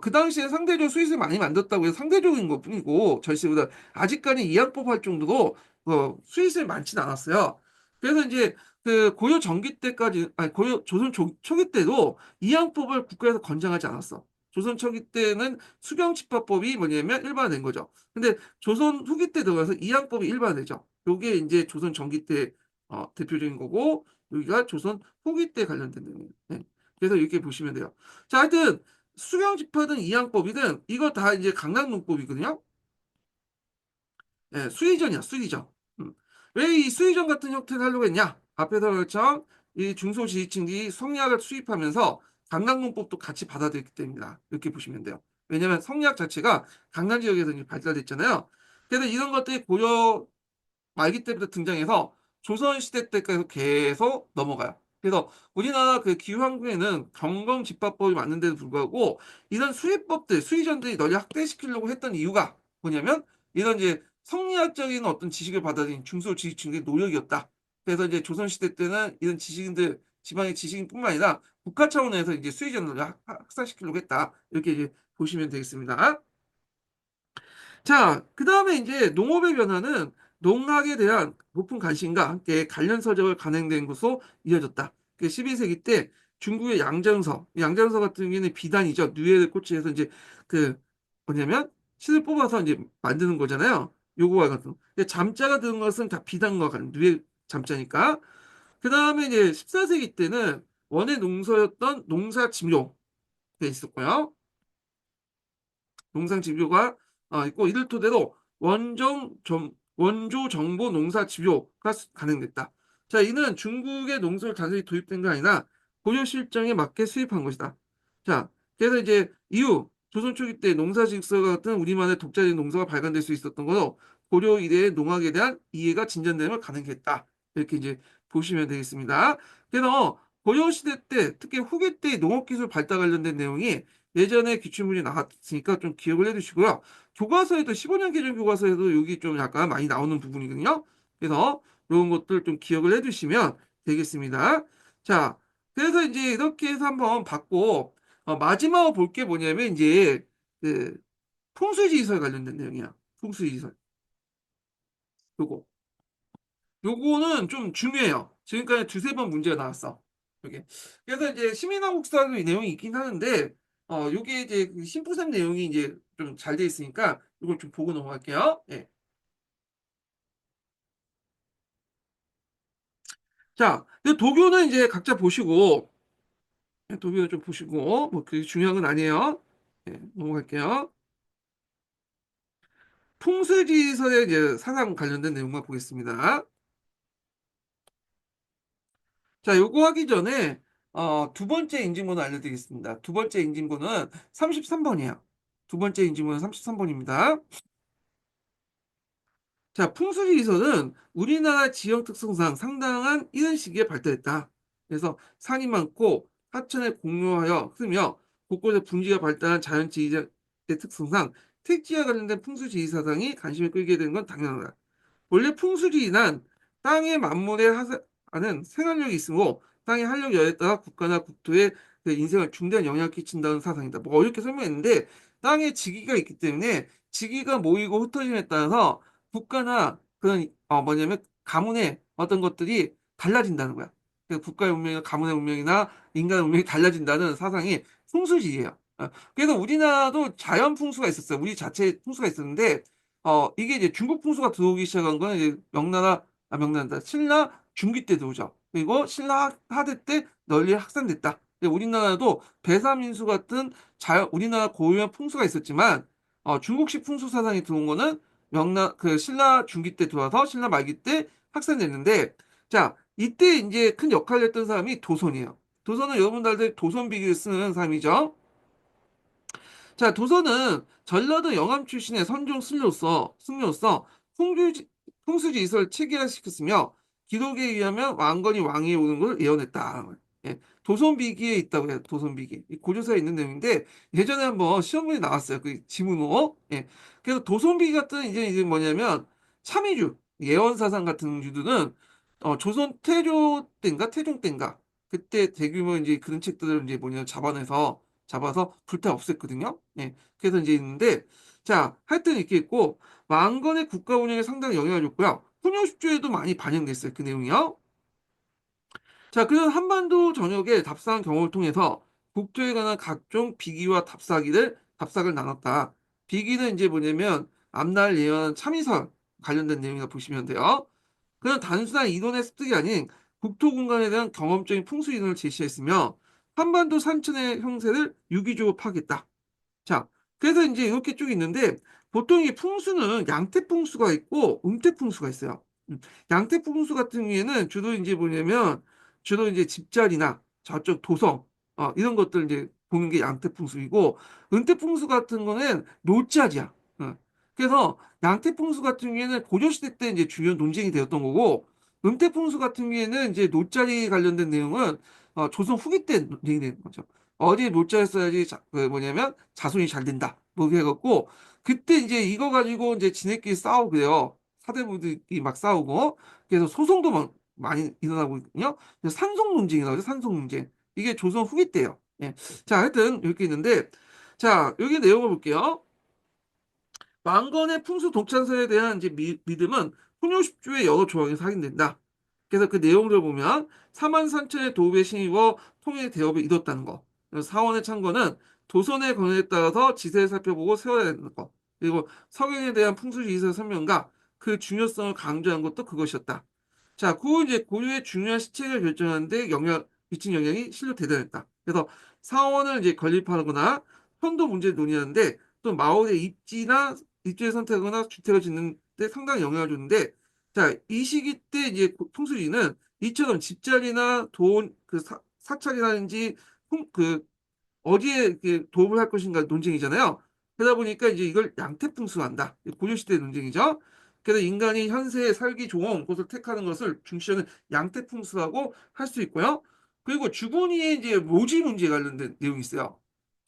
Speaker 1: 그 당시에 상대적으로 수익을 많이 만들었다고 해서 상대적인 것 뿐이고 절세보다 아직까지 이양법 할 정도로 수익을 많지는 않았어요. 그래서 이제 그 고려 전기 때까지 아니 고려 조선 초기 때도 이양법을 국가에서 권장하지 않았어. 조선 초기 때는 수경집화법이 뭐냐면 일반화된 거죠. 근데 조선 후기 때 들어가서 이양법이 일반화되죠. 요게 이제 조선 전기 때 대표적인 거고 여기가 조선 후기 때 관련된 내용이에요. 네. 그래서 이렇게 보시면 돼요. 자, 하여튼 수경집화든 이양법이든 이거 다 이제 강락농법이거든요. 예, 수의전이야, 수의전. 왜 이 수의전 같은 형태를 하려고 했냐? 앞에서 그랬죠? 이 중소지휘층이 성리학을 수입하면서 강락농법도 같이 받아들였기 때문이다. 이렇게 보시면 돼요. 왜냐하면 성리학 자체가 강남 지역에서 이제 발달됐잖아요. 그래서 이런 것들이 고려 말기 때부터 등장해서 조선시대 때까지 계속 넘어가요. 그래서 우리나라 그 기후환경에는 경검집화법이 맞는데도 불구하고 이런 수의법들, 수의전들이 널리 확대시키려고 했던 이유가 뭐냐면 이런 이제 성리학적인 어떤 지식을 받아들인 중소지식층의 노력이었다. 그래서 이제 조선시대 때는 이런 지식인들, 지방의 지식인뿐만 아니라 국가 차원에서 이제 수의전을 확산시키려고 했다. 이렇게 이제 보시면 되겠습니다. 자, 그 다음에 이제 농업의 변화는 농학에 대한 높은 관심과 함께 관련 서적을 간행된 것으로 이어졌다. 12세기 때 중국의 양정서 같은 경우에는 비단이죠. 누에를 꽂히해서 이제 그 뭐냐면 실을 뽑아서 이제 만드는 거잖아요. 요거와 같은. 근데 잠자가 드는 것은 다 비단과 같은 누에 잠자니까. 그 다음에 이제 14세기 때는 원예 농서였던 농사짐료가 있었고요. 농상집요가 있고 이를 토대로 원조 정보 농사 집요가 가능됐다. 자, 이는 중국의 농소를 단순히 도입된 게 아니라 고려 실정에 맞게 수입한 것이다. 자, 그래서 이제 이후 조선 초기 때 농사직서 같은 우리만의 독자적인 농사가 발견될 수 있었던 것으로 고려 이래의 농학에 대한 이해가 진전됨을 가능했다. 이렇게 이제 보시면 되겠습니다. 그래서 고려 시대 때 특히 후기 때 농업기술 발달 관련된 내용이 예전에 기출문이 나왔으니까 좀 기억을 해두시고요. 교과서에도 15년 개정 교과서에도 여기 좀 약간 많이 나오는 부분이거든요. 그래서 이런 것들 좀 기억을 해두시면 되겠습니다. 자, 그래서 이제 이렇게 해서 한번 봤고 마지막으로 볼 게 뭐냐면 이제 그 풍수지리설 관련된 내용이야. 풍수지리설. 요거. 요거는 좀 중요해요. 지금까지 두세 번 문제가 나왔어. 요게. 그래서 이제 시민왕국사도 이 내용이 있긴 하는데, 요게 이제 그 심부름 내용이 이제 좀 잘 돼 있으니까 이걸 좀 보고 넘어갈게요. 예. 자, 이 도교는 이제 각자 보시고, 예, 도교는 좀 보시고, 뭐 그게 중요한 건 아니에요. 예, 넘어갈게요. 풍수지리설의 이제 사상 관련된 내용만 보겠습니다. 자, 요거 하기 전에 두 번째 인증번호 알려드리겠습니다. 두 번째 인증번호는 33번이에요. 두 번째 인증번호는 33번입니다. 자, 풍수지리설은 우리나라 지형 특성상 상당한 이런 시기에 발달했다. 그래서 산이 많고 하천에 공유하여 흐르며 곳곳에 분지가 발달한 자연지리의 특성상 택지와 관련된 풍수지리 사상이 관심을 끌게 된 건 당연하다. 원래 풍수지리란 땅의 만물에 하는 생활력이 있으므로 땅의 활력 여에 따라 국가나 국토의 그 인생을 중대한 영향을 끼친다는 사상이다. 뭐 어렵게 설명했는데 땅에 지기가 있기 때문에 지기가 모이고 흩어짐에 따라서 국가나 그런 뭐냐면 가문의 어떤 것들이 달라진다는 거야. 그 국가의 운명이나 가문의 운명이나 인간의 운명이 달라진다는 사상이 풍수지리예요. 그래서 우리나라도 자연 풍수가 있었어요. 우리 자체 풍수가 있었는데 이게 이제 중국 풍수가 들어오기 시작한 거는 이제 명나라다. 신라 중기 때 들어오죠. 그리고 신라 하대 때 널리 확산됐다. 근데 우리나라도 배사민수 같은 우리나라 고유한 풍수가 있었지만, 중국식 풍수 사상이 들어온 거는 신라 중기 때 들어와서 신라 말기 때 확산됐는데, 자, 이때 이제 큰 역할을 했던 사람이 도선이에요. 도선은 여러분들 알다시피 도선비기를 쓰는 사람이죠. 자, 도선은 전라도 영암 출신의 선종 승려로서 풍수지, 풍수지 이설을 체계화시켰으며 기록에 의하면 왕건이 왕위에 오는 걸 예언했다. 예, 도선비기에 있다고 해요. 도선비기. 이 고조사에 있는 내용인데 예전에 한번 시험문에 나왔어요. 그 지문호. 예. 그래서 도선비기 같은 이제 뭐냐면 참의주, 예언사상 같은 주들은 조선 태조 때인가 태종 때인가 그때 대규모 이제 그런 책들을 이제 뭐냐 잡아서 불타 없앴거든요. 예. 그래서 이제 있는데, 자, 하여튼 이렇게 있고, 왕건의 국가 운영에 상당히 영향을 줬고요. 훈요식주에도 많이 반영됐어요. 그 내용이요. 자, 그래서 한반도 전역의 답사한 경험을 통해서 국토에 관한 각종 비기와 답사를 나눴다. 비기는 이제 뭐냐면, 앞날 예언 참의설 관련된 내용이라 보시면 돼요. 그냥 단순한 이론의 습득이 아닌 국토 공간에 대한 경험적인 풍수 이론을 제시했으며, 한반도 산천의 형세를 유기적으로 파악했다. 자, 그래서 이제 이렇게 쭉 있는데 보통 이 풍수는 양태풍수가 있고 음태풍수가 있어요. 양태풍수 같은 경우에는 주로 이제 뭐냐면 주로 이제 집자리나 저쪽 도성 이런 것들 이제 보는 게 양태풍수이고 음태풍수 같은 거는 노자리야. 그래서 양태풍수 같은 경우에는 고려시대 때 이제 주요 논쟁이 되었던 거고 음태풍수 같은 경우에는 이제 노자리 관련된 내용은 조선 후기 때 논쟁이 되는 거죠. 어디에 노자를 써야지 그 뭐냐면 자손이 잘 된다. 뭐 해갖고 그때 이제 이거 가지고 이제 지네끼리 싸우고 그래요. 사대부들이 막 싸우고 그래서 소송도 막 많이 일어나고 있거든요. 그래서 산송 논쟁이라고 하죠. 산송 논쟁. 이게 조선 후기 때예요. 예. 자, 하여튼 이렇게 있는데 자, 여기 내용을 볼게요. 망건의 풍수 독창설에 대한 이제 믿음은 풍요십주의 여러 조항에서 확인된다. 그래서 그 내용을 보면 사만삼천의 도읍에 신입어 통일 대업을 이뤘다는 거. 그래서 사원의 창건은 도선의 권위에 따라서 지세를 살펴보고 세워야 되는 거. 그리고 성행에 대한 풍수지리설 설명과 그 중요성을 강조한 것도 그것이었다. 자, 그 이제 고유의 중요한 시책을 결정하는데 미친 영향이 실로 대단했다. 그래서 사원을 이제 건립하거나 편도 문제를 논의하는데 또 마을의 입지를 선택하거나 주택을 짓는 데 상당히 영향을 줬는데 자, 이 시기 때 이제 풍수지는 이처럼 집자리나 돈, 그 사찰이라든지 그 어디에 이렇게 도움을 할 것인가 논쟁이잖아요. 그러다 보니까 이제 이걸 양태풍수한다. 고려시대 논쟁이죠. 그래서 인간이 현세에 살기 좋은 곳을 택하는 것을 중시하는 양태풍수라고 할 수 있고요. 그리고 주거니의 이제 묘지 문제에 관련된 내용이 있어요.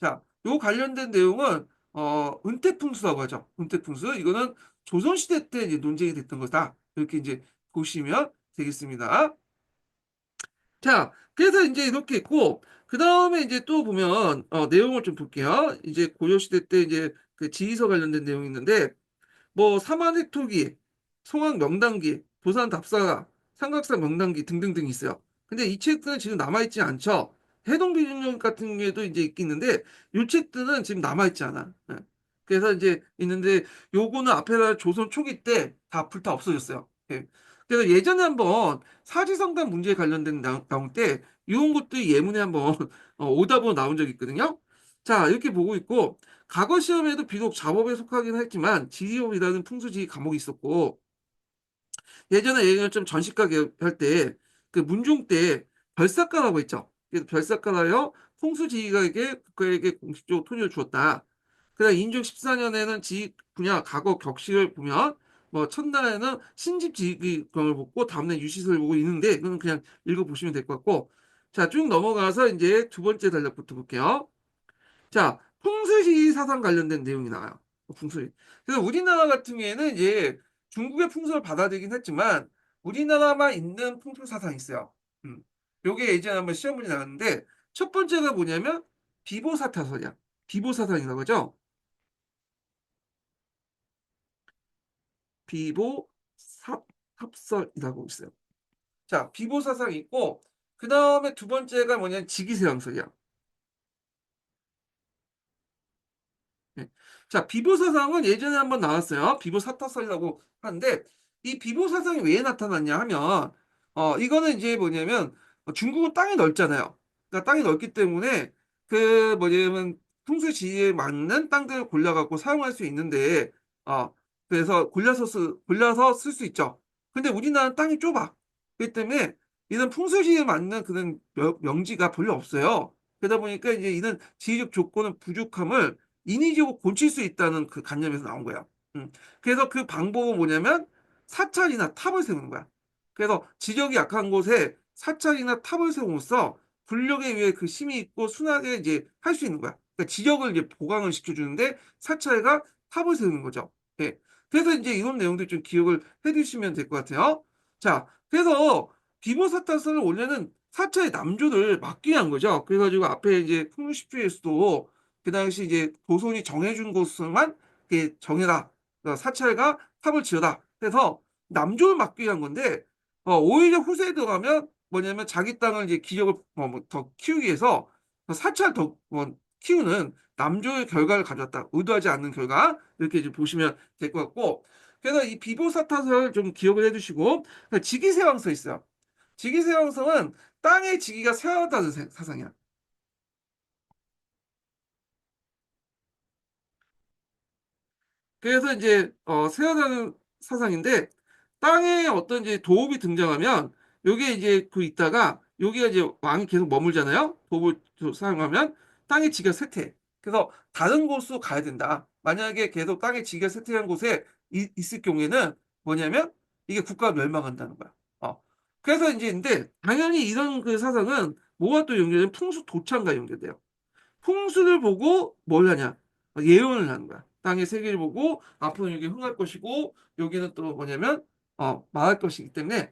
Speaker 1: 자, 요 관련된 내용은 은태풍수라고 하죠. 은태풍수. 이거는 조선시대 때 이제 논쟁이 됐던 거다. 이렇게 이제 보시면 되겠습니다. 자, 그래서 이제 이렇게 있고, 그 다음에 이제 또 보면, 내용을 좀 볼게요. 이제 고려시대 때 이제 그 지리서 관련된 내용이 있는데, 뭐, 사만획토기, 송악 명당기, 도산 답사가, 삼각산 명당기 등등등 있어요. 근데 이 책들은 지금 남아있지 않죠. 해동비준론 같은 게도 이제 있겠는데, 이 책들은 지금 남아있지 않아. 예. 그래서 이제 있는데, 요거는 앞에다 조선 초기 때 다 불타 없어졌어요. 예. 그래서 예전에 한번 사지성단 문제에 관련된 나올 때, 이런 것도 예문에 한번 오답으로 나온 적이 있거든요. 자, 이렇게 보고 있고, 과거 시험에도 비록 자법에 속하긴 했지만 지리업이라는 풍수지리 과목이 있었고 예전에 얘기를 좀 전시과 할 때 그 문종 때 별사과라고 했죠. 그래서 별사과라여 풍수지리가에게 국가에게 공식적으로 토지를 주었다. 그다음 인종 14년에는 지리 분야 과거 격식을 보면 뭐 첫날에는 신집 지리경을 보고 다음날 유시설을 보고 있는데 이거는 그냥 읽어보시면 될 것 같고 자 쭉 넘어가서 이제 두 번째 단락부터 볼게요. 자, 풍수지 사상 관련된 내용이 나와요. 풍수지. 그래서 우리나라 같은 경우에는 이제 중국의 풍수를 받아들이긴 했지만 우리나라만 있는 풍수 사상이 있어요. 요게 예전에 한번 시험 문제 나왔는데 첫 번째가 뭐냐면 비보사타설이야. 비보사상이라고 하죠. 비보삽설이라고 있어요. 자, 비보사상이 있고 그 다음에 두 번째가 뭐냐면 직이세왕설이야. 네. 자, 비보사상은 예전에 한번 나왔어요. 비보사타설이라고 하는데, 이 비보사상이 왜 나타났냐 하면, 이거는 이제 뭐냐면, 중국은 땅이 넓잖아요. 그러니까 땅이 넓기 때문에, 그 뭐냐면, 풍수지리에 맞는 땅들을 골라갖고 사용할 수 있는데, 어, 그래서 골라서 쓸 수 있죠. 근데 우리나라는 땅이 좁아. 그렇기 때문에 이런 풍수지리에 맞는 그런 명지가 별로 없어요. 그러다 보니까 이제 이런 지리적 조건의 부족함을 인위적으로 고칠 수 있다는 그 관념에서 나온 거야. 음. 그래서 그 방법은 뭐냐면 사찰이나 탑을 세우는 거야. 그래서 지적이 약한 곳에 사찰이나 탑을 세움으로써 군력에 의해 그 힘이 있고 순하게 이제 할 수 있는 거야. 그러니까 지적을 이제 보강을 시켜주는데 사찰과 탑을 세우는 거죠. 예. 그래서 이제 이런 내용들 좀 기억을 해두시면 될 것 같아요. 자, 그래서 비보사타선을 원래는 사찰의 남조를 막기 위한 거죠. 그래가지고 앞에 이제 풍류십주에서도 그 당시 이제 조선이 정해준 곳만 이렇게 정해라. 그러니까 사찰과 탑을 지어라. 그래서 남조를 막기 위한 건데 오히려 후세에 들어가면 뭐냐면 자기 땅을 이제 기력을 더 키우기 위해서 사찰 더 키우는 남조의 결과를 가져왔다. 의도하지 않는 결과 이렇게 이제 보시면 될 것 같고 그래서 이 비보사탓을 좀 기억을 해두시고 직위세왕서 있어요. 직위세왕서는 땅의 직위가 세워다는 사상이야. 그래서 이제 세워다는 사상인데 땅에 어떤 이제 도읍이 등장하면 요게 이제 그 있다가 여기가 이제 왕이 계속 머물잖아요. 도읍을 사용하면 땅의 지가 쇠퇴. 그래서 다른 곳으로 가야 된다. 만약에 계속 땅의 지가 쇠퇴한 곳에 있을 경우에는 뭐냐면 이게 국가가 멸망한다는 거야. 그래서 이제 근데 당연히 이런 그 사상은 뭐가 또 연결되면 풍수 도창과 연결돼요. 풍수를 보고 뭘 하냐? 예언을 하는 거야. 땅의 세계를 보고 앞으로 여기 흥할 것이고 여기는 또 뭐냐면 망할 것이기 때문에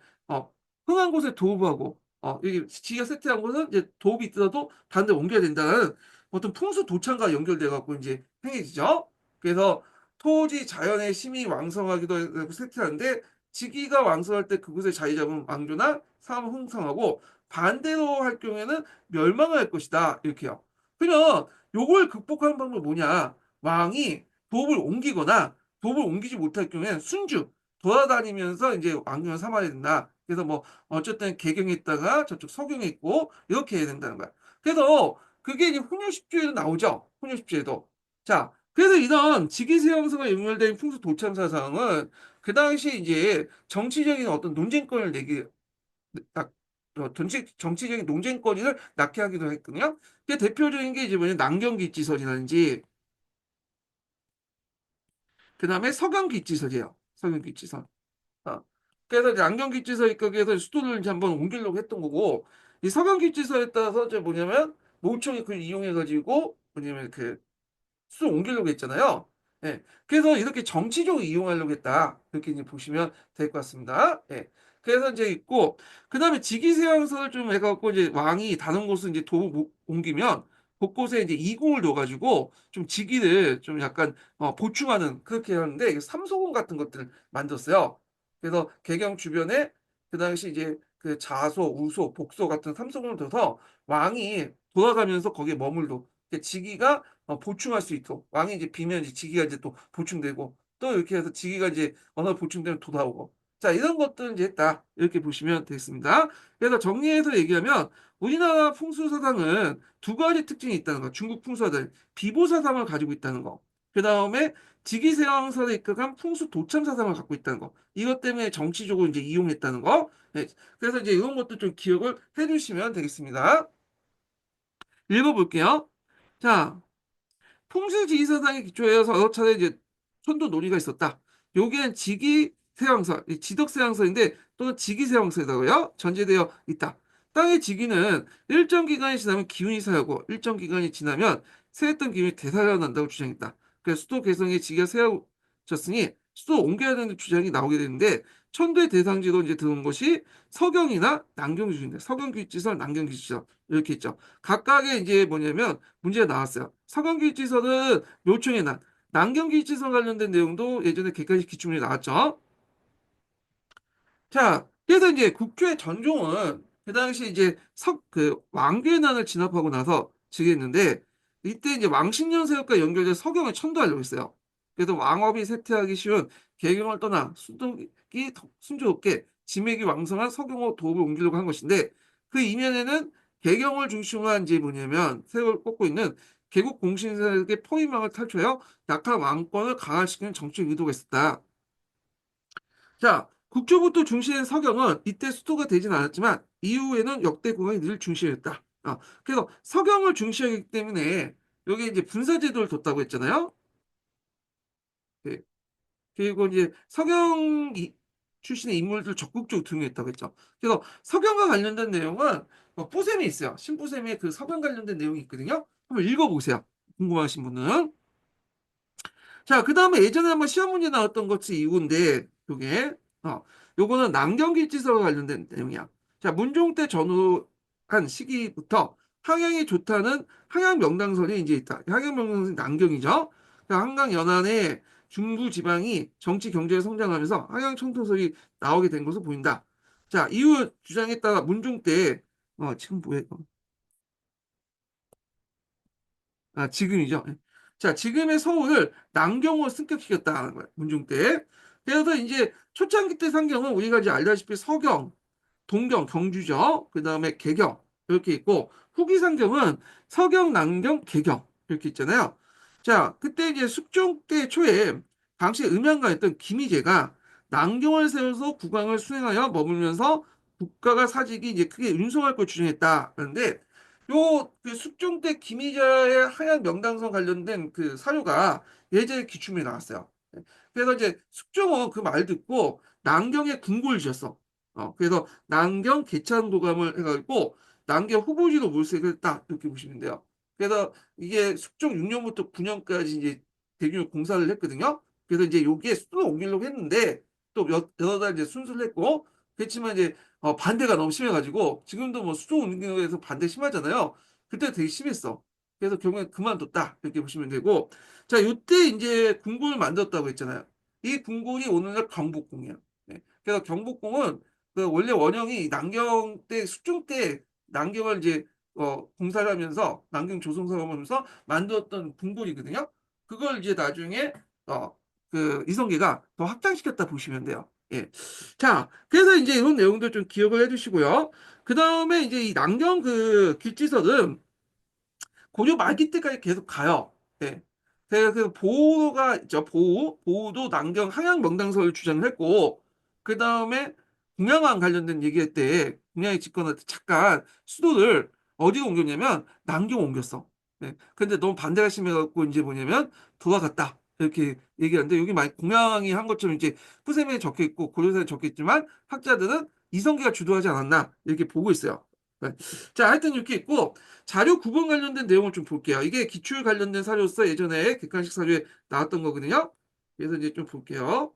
Speaker 1: 흥한 곳에 도읍하고 여기 지가 세팅한 곳은 이제 도읍이 있더라도 다른 데 옮겨야 된다는 어떤 풍수 도창과 연결돼 갖고 이제 행해지죠. 그래서 토지 자연의 힘이 왕성하기도 하고 세팅하는데 지기가 왕성할 때 그곳에 자리 잡은 왕조나 사람은 흥성하고 반대로 할 경우에는 멸망을 할 것이다. 이렇게요. 그러면 요걸 극복하는 방법이 뭐냐? 왕이 도읍을 옮기거나 도읍을 옮기지 못할 경우에는 순주 돌아다니면서 이제 왕궁을 삼아야 된다. 그래서 뭐 어쨌든 개경에 있다가 저쪽 서경에 있고 이렇게 해야 된다는 거야. 그래서 그게 이제 훈유십주에도 나오죠. 훈유십주에도. 자, 그래서 이런 직위세형성과 연결된 풍수 도참 사상은 그 당시 이제 정치적인 어떤 논쟁권을 내기 딱 정치적인 논쟁거리를 낳게 하기도 했거든요. 그 대표적인 게 이제 뭐냐 남경기지설이라든지 그다음에 서경기지설이에요. 서경기지설. 어. 그래서 이제 남경기지설 입각해서 수도를 이제 한번 옮기려고 했던 거고 이 서경기지설에 따라서 이제 뭐냐면 노총이 그걸 이용해 가지고 뭐냐면 그 수를 옮기려고 했잖아요. 예. 그래서 이렇게 정치적으로 이용하려고 했다. 이렇게 이제 보시면 될 것 같습니다. 예. 그래서 이제 있고, 그 다음에 직위세왕서를 좀 해갖고 이제 왕이 다른 곳을 이제 옮기면 곳곳에 이제 이공을 넣어가지고 좀 직위를 좀 약간 보충하는 그렇게 하는데 삼소공 같은 것들을 만들었어요. 그래서 개경 주변에 그 당시 이제 그 자소, 우소, 복소 같은 삼소공을 둬서 왕이 돌아가면서 거기에 머물도 직위가 보충할 수 있도록 왕이 이제 비면 이제 직위가 이제 또 보충되고 또 이렇게 해서 직위가 이제 언어 보충되면 돌아오고 자 이런 것들 이제 했다 이렇게 보시면 되겠습니다. 그래서 정리해서 얘기하면 우리나라 풍수 사상은 두 가지 특징이 있다는 거. 중국 풍수사들 비보 사상을 가지고 있다는 거. 그 다음에 직위세왕설에 입각한 풍수 도참 사상을 갖고 있다는 거. 이것 때문에 정치적으로 이제 이용했다는 거. 네. 그래서 이제 이런 것도 좀 기억을 해주시면 되겠습니다. 읽어볼게요. 자, 풍수지리사상에 기초해서 여러 차례 이제 천도 논의가 있었다. 여기엔 직위세왕설, 지덕세왕설인데 또는 직위세왕설이라고요. 전제되어 있다. 땅의 직위는 일정 기간이 지나면 기운이 사라고 일정 기간이 지나면 세했던 기운이 되살아난다고 주장했다. 그래서 수도 개성에 직위가 세워졌으니 수도 옮겨야 되는 주장이 나오게 되는데 천도의 대상지로 이제 들어온 것이 서경이나 남경주인데 서경규지설, 남경규지설 이렇게 있죠. 각각의 이제 뭐냐면 문제가 나왔어요. 서강기지선은 묘청의 난, 남경기지선 관련된 내용도 예전에 객관식 기출문제 나왔죠. 자, 그래서 이제 국교의 전종은 그 당시 이제 왕교의 난을 진압하고 나서 즉위했는데 이때 이제 왕신년세력과 연결된 서경을 천도하려고 했어요. 그래서 왕업이 쇠퇴하기 쉬운 개경을 떠나 순독이 순조롭게 지맥이 왕성한 서경으로 도읍을 옮기려고 한 것인데 그 이면에는 개경을 중심으로 한 이제 뭐냐면 세력을 꽂고 있는 개국 공신세력의 포위망을 탈출하여 약한 왕권을 강화시키는 정치 의도가 있었다. 자, 국조부터 중시된 서경은 이때 수도가 되진 않았지만 이후에는 역대 국왕이 늘 중시했다. 그래서 서경을 중시하기 때문에 여기 이제 분사제도를 뒀다고 했잖아요. 네. 그리고 이제 서경 출신의 인물들 적극적으로 등용했다고 했죠. 그래서 서경과 관련된 내용은 뭐 뿌셈이 있어요. 신뿌셈에 그 서경 관련된 내용이 있거든요. 한번 읽어보세요. 궁금하신 분은. 자, 그 다음에 예전에 한번 시험 문제 나왔던 것이 이건데, 요게, 요거는 남경길지서와 관련된 내용이야. 자, 문종 때 전후한 시기부터 항양이 좋다는 항양 명당설이 이제 있다. 항양 명당설이 남경이죠. 그러니까 한강 연안에 중부 지방이 정치 경제에 성장하면서 항양 청통설이 나오게 된 것으로 보인다. 자, 이후 주장에 따라 문종 때, 지금 뭐예요? 지금이죠. 예. 자, 지금의 서울을 남경으로 승격시켰다는 거예요. 문중 때. 그래서 이제 초창기 때 상경은 우리가 이제 알다시피 서경, 동경, 경주죠. 그 다음에 개경 이렇게 있고 후기 상경은 서경, 남경, 개경 이렇게 있잖아요. 자, 그때 이제 숙종 때 초에 당시 음양가였던 김희재가 남경을 세워서 국왕을 수행하여 머물면서 국가가 사직이 이제 크게 융성할 걸 주장했다. 그런데 요그 숙종 때 김희재의 하얀 명당성 관련된 그 사료가 예전에 기출문에 나왔어요. 그래서 이제 숙종은 그 말 듣고 남경에 궁궐을 지었어. 그래서 남경 계창도감을 해가지고 남경 후보지로 몰색을 했다 이렇게 보시면 돼요. 그래서 이게 숙종 6년부터 9년까지 이제 대규모 공사를 했거든요. 그래서 이제 여기에 수도 옮기려고 했는데 또 여러 달 이제 순수를 했고 그렇지만 이제 반대가 너무 심해가지고 지금도 뭐 수도 옮기는 거에서 반대 심하잖아요. 그때 되게 심했어. 그래서 결국엔 그만뒀다 이렇게 보시면 되고 자 이때 이제 궁궐을 만들었다고 했잖아요. 이 궁궐이 오늘날 경복궁이야. 네. 그래서 경복궁은 그 원래 원형이 남경 때 숙종 때 남경을 이제 공사를 하면서 남경 조성사업을 하면서 만들었던 궁궐이거든요. 그걸 이제 나중에 그 이성계가 더 확장시켰다 보시면 돼요. 예. 자, 그래서 이제 이런 내용들 좀 기억을 해주시고요. 그 다음에 이제 이 남경 그 길지설은 고려 말기 때까지 계속 가요. 네. 그 보호가 있죠. 보호도 남경 항양 명당설을 주장을 했고, 그 다음에 공양왕 관련된 얘기할 때, 공양이 집권할 때 잠깐 수도를 어디로 옮겼냐면 남경 옮겼어. 네. 근데 너무 반대가 심해갖고 이제 뭐냐면 돌아갔다. 이렇게 얘기하는데 여기 많이 공양이 한 것처럼 이제 푸셈에 적혀 있고 고려사에 적혀 있지만 학자들은 이성계가 주도하지 않았나 이렇게 보고 있어요. 네. 자, 하여튼 이렇게 있고 자료 구분 관련된 내용을 좀 볼게요. 이게 기출 관련된 사료로서 예전에 객관식 사료에 나왔던 거거든요. 그래서 이제 좀 볼게요.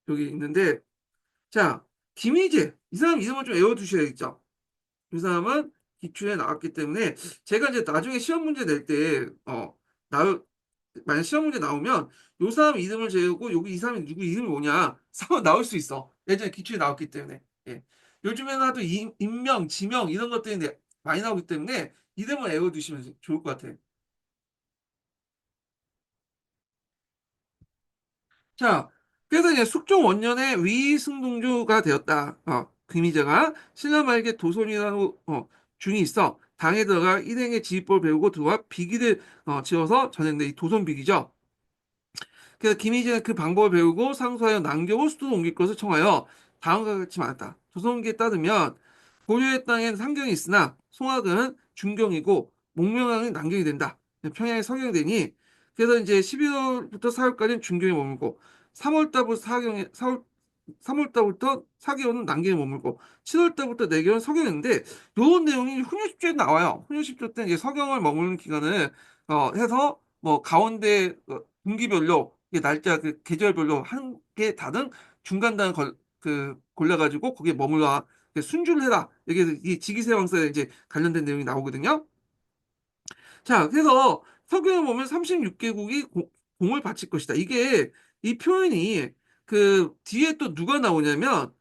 Speaker 1: 여기 있는데, 자, 김희재. 이 사람 이름을 좀 외워두셔야겠죠. 이 사람은 기출에 나왔기 때문에 제가 이제 나중에 시험 문제 낼 때, 나, 만약 시험 문제 나오면 요 사람 이름을 재우고 여기 이 사람이 누구 이름이 뭐냐. 상황 나올 수 있어. 예전에 기출에 나왔기 때문에. 예. 요즘에는 하도 인명, 지명 이런 것들이 많이 나오기 때문에 이름을 외워두시면 좋을 것 같아요. 자, 그래서 이제 숙종 원년에 위승동주가 되었다. 금희재가 신라 말기 도손이라는 중이 있어. 당에 들어가 일행의 지휘법을 배우고 들어와 비기를 지어서 전했는데 이 도손비기죠. 그래서 김희재는 그 방법을 배우고 상소하여 남겨고 수도로 옮길 것을 청하여 다음과 같이 말했다. 조선기에 따르면 고려의 땅엔 상경이 있으나 송악은 중경이고 목명왕은 남경이 된다. 평양에 서경이 되니 그래서 이제 12월부터 4월까지는 중경에 머물고 3월 달부터 사경에 3월 달부터 사경은 남경에 머물고 7월 달부터 내경은 서경인데 이런 내용이 훈유십조에 나와요. 훈유십조 때 이제 서경을 머무는 기간을 해서 뭐 가운데 분기별로 이게 날짜 그 계절별로 한 개 다른 중간단 그 골라가지고 거기에 머물러 순주를 해라. 여기 이 지기세왕사에 이제 관련된 내용이 나오거든요. 자, 그래서 서경에 보면 36개국이 공을 바칠 것이다. 이게 이 표현이 그 뒤에 또 누가 나오냐면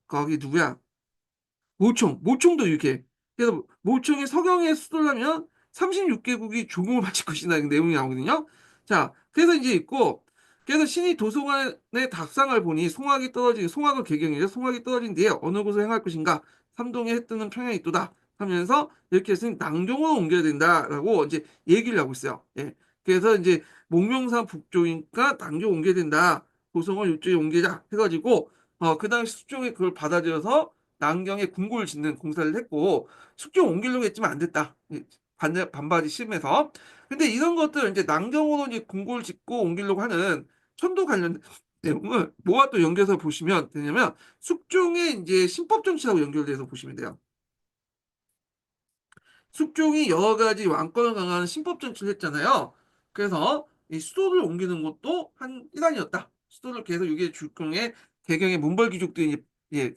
Speaker 1: 거기 누구야? 모총도 이렇게. 그래서 모총이 서경에 수도라면 36개국이 조공을 바칠 것이다. 이 내용이 나오거든요. 자, 그래서 이제 있고, 그래서 신이 도서관의 답상을 보니 송악이 떨어진, 송악을 개경이죠. 송악이 떨어진 뒤에 어느 곳을 행할 것인가? 삼동에 해 뜨는 평양이 있도다. 하면서 이렇게 해서 남경으로 옮겨야 된다라고 이제 얘기를 하고 있어요. 예. 그래서 이제 목명산 북쪽이니까 남경 옮겨야 된다. 고성을 이쪽에 옮기자 해가지고 그 당시 숙종이 그걸 받아들여서 남경에 궁궐을 짓는 공사를 했고 숙종 옮기려고 했지만 안 됐다. 반바지 심해서. 근데 이런 것들 이제 남경으로 이제 궁궐을 짓고 옮기려고 하는 천도 관련 내용을 뭐와 또 연결해서 보시면 되냐면 숙종의 이제 신법 정치하고 연결돼서 보시면 돼요. 숙종이 여러 가지 왕권을 강화하는 신법 정치를 했잖아요. 그래서 이 수도를 옮기는 것도 한 일환이었다. 수도를 계속 이게 주경의 개경의 문벌 귀족들이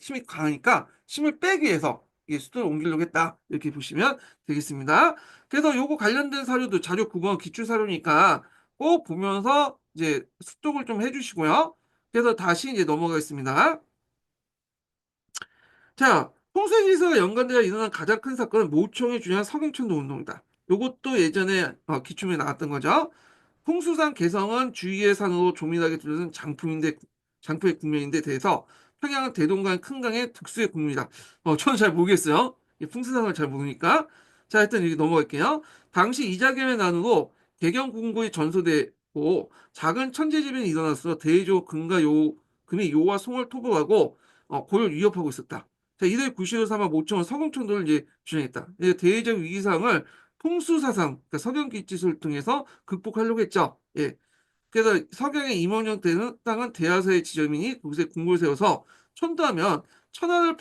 Speaker 1: 힘이 강하니까 힘을 빼기 위해서 이 수도를 옮기려고 했다. 이렇게 보시면 되겠습니다. 그래서 요거 관련된 사료도 자료 9번 기출 사료니까 꼭 보면서 이제 습독을 좀 해주시고요. 그래서 다시 이제 넘어가겠습니다. 자, 홍수지수가 연관되어 일어난 가장 큰 사건은 모총이 주장한 석영천도 운동이다. 요것도 예전에 기출문에 나왔던 거죠. 홍수산 개성은 주위의 산으로 조밀하게 둘러싼 장풍의 국면인데 대해서 평양은 대동강 큰 강의 특수의 국면이다. 저는 잘 모르겠어요. 이 풍수산을 잘 모르니까. 자, 일단 여기 넘어갈게요. 당시 이자겸의 난으로 개경궁궐이 전소되고 작은 천재지변이 일어났어 대조 금의 요와 송을 토벌하고 고를 위협하고 있었다. 자, 이들 구실을 삼아 모청은 서공천도를 이제 주장했다. 대외적 위기상을 풍수사상, 그러니까 석영기치술을 통해서 극복하려고 했죠. 예. 그래서 석영의 임원영 땅은 대하사의 지점이니 그곳에 궁궐을 세워서 천도하면 천하를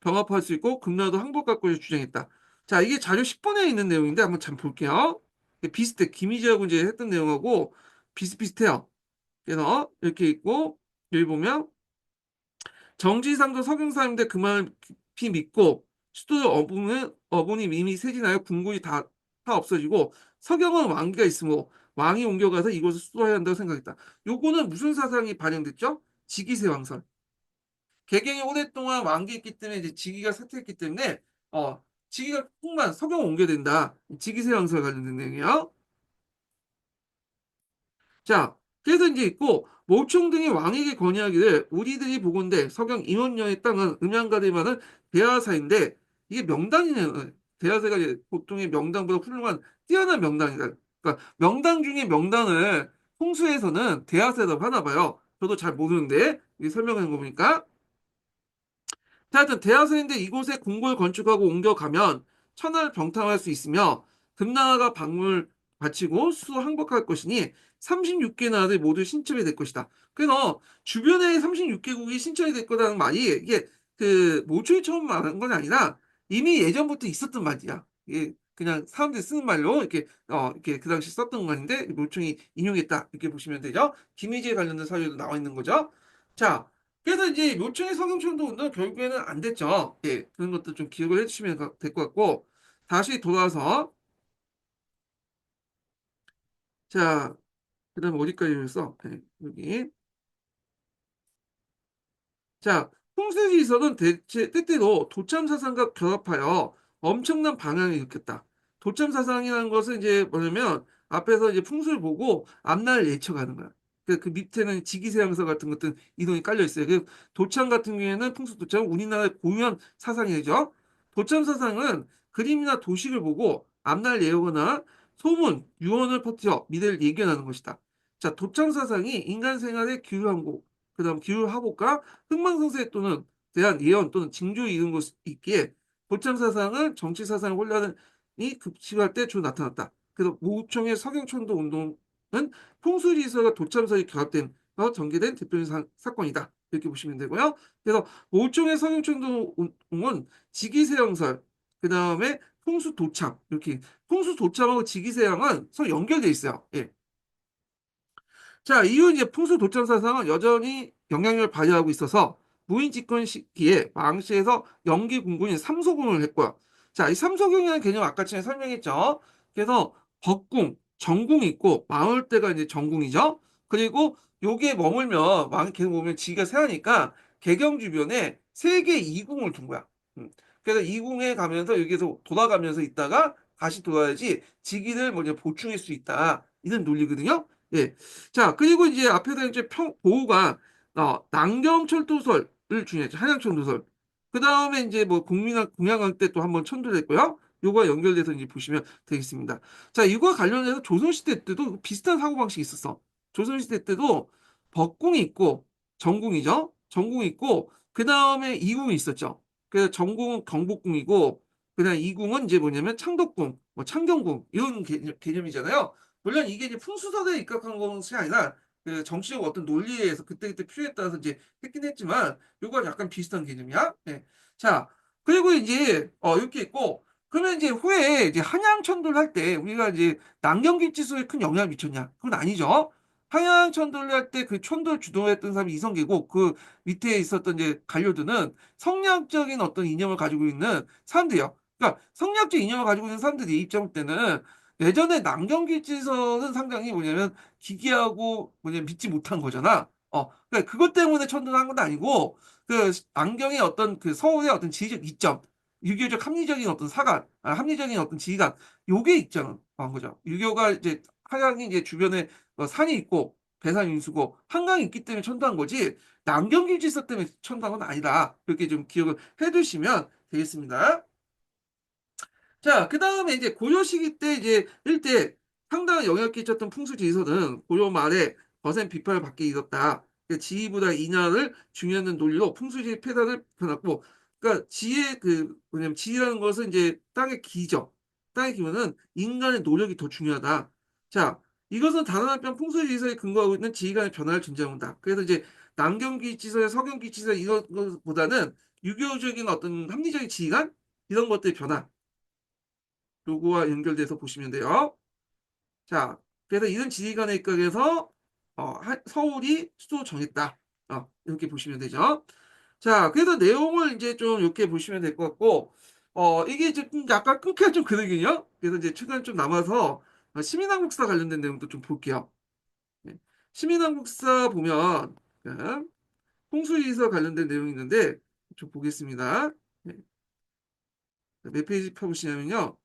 Speaker 1: 병합할 수 있고 금나라도 항복할 것을 주장했다. 자, 이게 자료 10번에 있는 내용인데 한번 잠 볼게요. 비슷해. 김희재하고 이제 했던 내용하고 비슷비슷해요. 그래서 이렇게 있고 여기 보면 정지상도 석영사인데 그 말을 깊이 믿고 수도 어분이 이미 쇠진하여 궁궐이 다 없어지고 석영은 왕기가 있으므로 왕이 옮겨가서 이곳을 수도해야 한다고 생각했다. 요거는 무슨 사상이 반영됐죠? 직위세 왕설. 개경이 오랫동안 왕기했기 때문에 이제 직위가 쇠퇴했기 때문에 직위가 풍만 석영을 옮겨야 된다. 직위세 왕설 관련된 내용이요. 자, 그래서 이제 있고 모총 등이 왕에게 건의하기를 우리들이 보건대 서경 임원녀의 땅은 음양가될 만한 대하사인데 이게 명당이네요. 대하사가 이제 보통의 명당보다 훌륭한 뛰어난 명당이다. 그러니까 명당 중에 명당을 홍수에서는 대하사라고 하나 봐요. 저도 잘 모르는데 이 설명하는 거 보니까 하여튼 대하사인데 이곳에 궁궐 건축하고 옮겨가면 천하를 병탕할 수 있으며 금나라가 박물 바치고 수 항복할 것이니 36개 나라들이 모두 신청이 될 것이다. 그래서 주변에 36개국이 신청이 될 거라는 말이 이게 그 모초이 처음 말한 건 아니라 이미 예전부터 있었던 말이야. 이게 그냥 사람들이 쓰는 말로 이렇게 그 당시 썼던 말인데 모총이 인용했다 이렇게 보시면 되죠. 김희재 관련된 사유도 나와 있는 거죠. 자, 그래서 이제 묘청의 성형천도 운동 결국에는 안 됐죠. 예, 그런 것도 좀 기억을 해주시면 될 것 같고 다시 돌아와서 자, 그다음 어디까지 했어? 네, 여기 자, 홍수지서는 때때로 도참 사상과 결합하여 엄청난 방향을 일으켰다. 도참 사상이라는 것은 이제 뭐냐면 앞에서 이제 풍수를 보고 앞날을 예측하는 거야. 그 밑에는 지기세양서 같은 것들 이론이 깔려 있어요. 그 도참 같은 경우에는 풍수 도참은 우리나라의 고유한 사상이죠. 도참 사상은 그림이나 도식을 보고 앞날 예언이나 소문, 유언을 퍼뜨려 미래를 예견하는 것이다. 자, 도참 사상이 인간 생활의 기후항목, 그다음 기후하복과 흥망성쇠 또는 대한 예언 또는 징조에 이른 것이 있기에 고참 사상은 정치 사상 혼란이 급식할 때 주로 나타났다. 그래서 모총의 서경천도 운동은 풍수지서가 도참설이 결합된 전개된 대표적인 사건이다. 이렇게 보시면 되고요. 그래서 모총의 서경천도 운동은 직위세형설, 그 다음에 풍수도참 이렇게 풍수도참하고 직위세형은 서로 연결돼 있어요. 예. 자, 이후 이제 풍수 도천 사상은 여전히 영향력을 발휘하고 있어서 무인 집권 시기에 망시에서 영기 군군인 삼소궁을 했고요. 자, 이 삼소궁이라는 개념 아까 전에 설명했죠. 그래서 법궁, 정궁이 있고 마을 때가 이제 정궁이죠. 그리고 여기에 머물면 왕이 계속 머물면 지가 세하니까 개경 주변에 세계 이궁을 둔 거야. 그래서 이궁에 가면서 여기서 돌아가면서 있다가 다시 돌아야지 직위를 먼저 보충할 수 있다. 이런 논리거든요. 예. 자, 그리고 이제 앞에서 이제 보호가 남경철도설을 중요했죠. 한양철도설. 그다음에 이제 뭐 공양왕 때 또 한번 천도를 했고요. 요거와 연결돼서 이제 보시면 되겠습니다. 자, 이거와 관련해서 조선시대 때도 비슷한 사고방식이 있었어. 조선시대 때도 법궁이 있고, 정궁이죠. 정궁이 있고, 그 다음에 이궁이 있었죠. 그래서 정궁은 경복궁이고, 그다음 이궁은 이제 뭐냐면 창덕궁, 뭐 창경궁, 이런 개념이잖아요. 물론 이게 이제 풍수사대에 입각한 것이 아니라, 그 정치적 어떤 논리에 의해서 그때그때 필요에 따라서 이제 했긴 했지만, 요거 약간 비슷한 개념이야. 네. 자, 그리고 이제 이렇게 있고, 그러면 이제 후에 이제 한양천도를 할 때 우리가 이제 남경길지소에 큰 영향을 미쳤냐? 그건 아니죠. 한양천도를 할 때 그 천도를 주도했던 사람이 이성계고, 그 밑에 있었던 이제 관료들은 성리학적인 어떤 이념을 가지고 있는 사람들이요. 그러니까 성리학적 이념을 가지고 있는 사람들이 입장 때는 예전에 남경길지서는 상당히 뭐냐면 기괴하고 뭐냐면 믿지 못한 거잖아. 그러니까 그것 때문에 천도를 한 건 아니고, 그 안경의 어떤 그 서울의 어떤 지리적 이점, 유교적 합리적인 어떤 사관, 합리적인 어떤 지휘관, 요게 있잖아, 한 거죠. 유교가 이제 한양이 이제 주변에 산이 있고 배산 인수고 한강이 있기 때문에 천도한 거지, 남경길 질서 때문에 천도한 건 아니다. 그렇게 좀 기억을 해두시면 되겠습니다. 자, 그 다음에 이제 고려 시기 때 이제 일대 상당한 영향을 끼쳤던 풍수지리서는 고려 말에 거센 비판을 받게 이뤘다. 지위보다 인하를 중요한 논리로 풍수지리 폐단을 펴놨고, 그러니까 지혜 그 뭐냐면 지위라는 것은 이제 땅의 기죠. 땅의 기원은 인간의 노력이 더 중요하다. 자, 이것은 다른 한편 풍수지리서에 근거하고 있는 지휘관의 변화를 존재한다. 그래서 이제 남경기지서, 서경기지서 이런 것보다는 유교적인 어떤 합리적인 지휘관 이런 것들의 변화, 요거와 연결돼서 보시면 돼요. 자, 그래서 이런 지휘관의 입각에서 서울이 수도 정했다. 이렇게 보시면 되죠. 자, 그래서 내용을 이제 좀 이렇게 보시면 될 것 같고, 이게 이제 좀 약간 끊기가 좀 그러긴요. 그래서 이제 최근 좀 남아서 시민한국사 관련된 내용도 좀 볼게요. 네. 시민한국사 보면 홍수이서 관련된 내용이 있는데 좀 보겠습니다. 네. 몇 페이지 펴보시냐면요.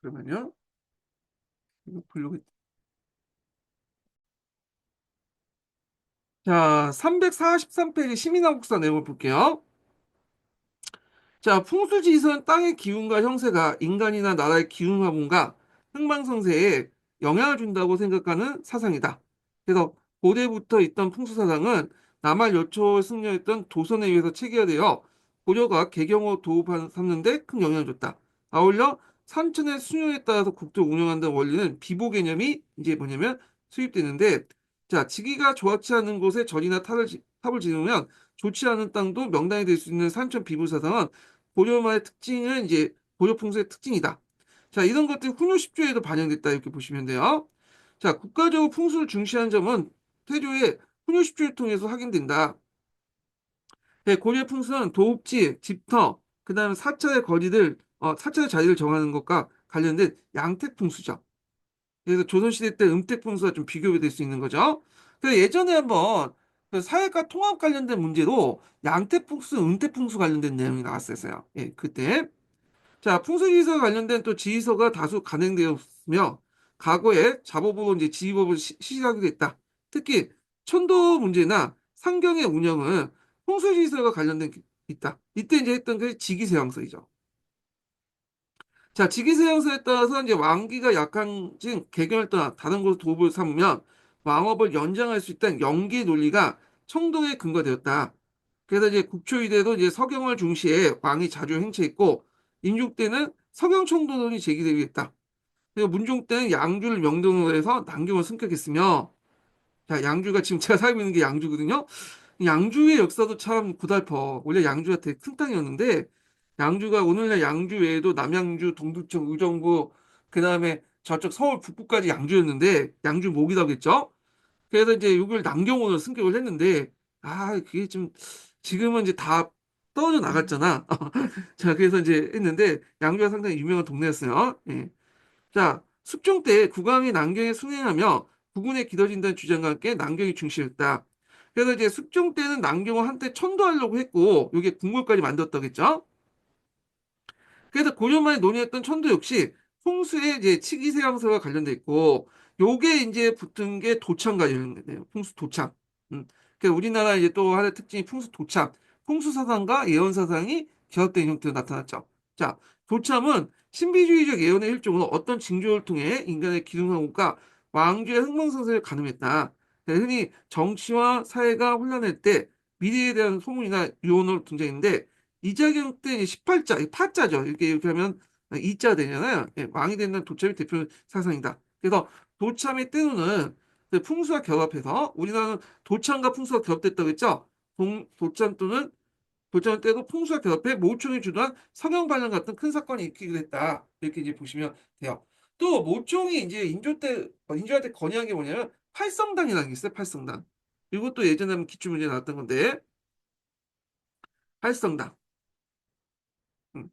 Speaker 1: 그러면요. 이거 보려고 자, 343페이지 시민한국사 내용을 볼게요. 자, 풍수지리는 땅의 기운과 형세가 인간이나 나라의 기운 화분과 흥망성쇠에 영향을 준다고 생각하는 사상이다. 그래서 고대부터 있던 풍수사상은 남한 여초를 승려했던 도선에 의해서 체계화되어 고려가 개경호 도읍 삼는데 큰 영향을 줬다. 아울러 산천의 수요에 따라서 국토를 운영한다는 원리는 비보 개념이 이제 뭐냐면 수입되는데, 자, 지기가 좋지 않은 곳에 절이나 탑을 지으면 좋지 않은 땅도 명당이 될 수 있는 산천 비보 사상은 고려마의 특징은 이제 고려 풍수의 특징이다. 자, 이런 것들이 훈요 10조에도 반영됐다 이렇게 보시면 돼요. 자, 국가적으로 풍수를 중시하는 점은 태조의 훈요 10조를 통해서 확인된다. 네, 고려 풍수는 도읍지, 집터, 그다음에 사찰의 거리들, 사찰의 자리를 정하는 것과 관련된 양택 풍수죠. 그래서 조선시대 때 음택 풍수가 좀 비교가 될 수 있는 거죠. 그래서 예전에 한번 그 사회과 통합 관련된 문제로 양택 풍수, 음택 풍수 관련된 내용이 나왔었어요. 예, 그때. 자, 풍수지리서 관련된 또 지휘서가 다수 간행되었으며 과거에 자법으로 이제 지휘법을 시행하기도 했다. 특히 천도 문제나 상경의 운영은 풍수지리서가 관련된 게 있다. 이때 이제 했던 게 직위세왕서이죠. 자, 직위세왕서에 따라서 이제 왕기가 약한 즉 개경을 떠나 다른 곳 도읍을 삼으면 왕업을 연장할 수 있다는 영기 논리가 청도에 근거되었다. 그래서 이제 국초이대도 이제 서경을 중시해 왕이 자주 행치했고, 인종 때는 서경청도론이 제기되기도 했다. 그리고 문종 때는 양주를 명동으로 해서 남경을 승격했으며, 자, 양주가 지금 제가 살고 있는 게 양주거든요. 양주의 역사도 참 고달퍼. 원래 양주가 되게 큰 땅이었는데, 양주가 오늘날 양주 외에도 남양주, 동두천, 의정부, 그 다음에 저쪽 서울 북부까지 양주였는데, 양주 목이라고 했죠. 그래서 이제 이걸 남경원으로 승격을 했는데, 그게 좀 지금은 이제 다 떨어져 나갔잖아. 자, 그래서 이제 했는데 양주가 상당히 유명한 동네였어요. 예. 자, 숙종 때 국왕이 남경에 순행하며 국군에 기더진다는 주장과 함께 남경이 중시했다. 그래서 이제 숙종 때는 남경을 한때 천도하려고 했고, 이게 궁궐까지 만들었다고 했죠. 그래서 고려만에 논의했던 천도 역시 풍수의 이제 치기세왕서와 관련돼 있고, 요게 이제 붙은 게 도청 관련이에요. 풍수 도청. 음. 그러니까 우리나라 이제 또 하나의 특징이 풍수 도청. 풍수 사상과 예언 사상이 결합된 형태로 나타났죠. 자, 도참은 신비주의적 예언의 일종으로 어떤 징조를 통해 인간의 기능성과 왕조의 흥망성쇠를 가늠했다. 그러니까 흔히 정치와 사회가 혼란할 때 미래에 대한 소문이나 유언으로 등장했는데 이작용 때 18자, 파자죠. 이렇게 하면 이자 되잖아요. 예, 왕이 된다는 도참의 대표 사상이다. 그래서 도참의 때로는 그 풍수와 결합해서 우리나라는 도참과 풍수가 결합됐다고 했죠. 도참 또는 도참 때도 풍수와 결합해 모총이 주도한 성형 반란 같은 큰 사건이 일으키기도 했다. 이렇게 이제 보시면 돼요. 또 모총이 이제 인조할 때 건의한 게 뭐냐면 팔성당이라는 게 있어요. 팔성당. 이것도 예전에 한번 기출문제 나왔던 건데 팔성당. 음.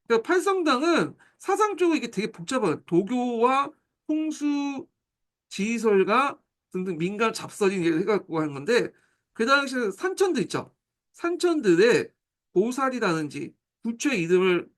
Speaker 1: 그러니까 팔성당은 사상적으로 이게 되게 복잡해요. 도교와 풍수 지휘설과 등등 민간 잡설이 해갖고 하는 건데 그 당시에 산천들 있죠. 산천들의 보살이라든지 부처의 이름을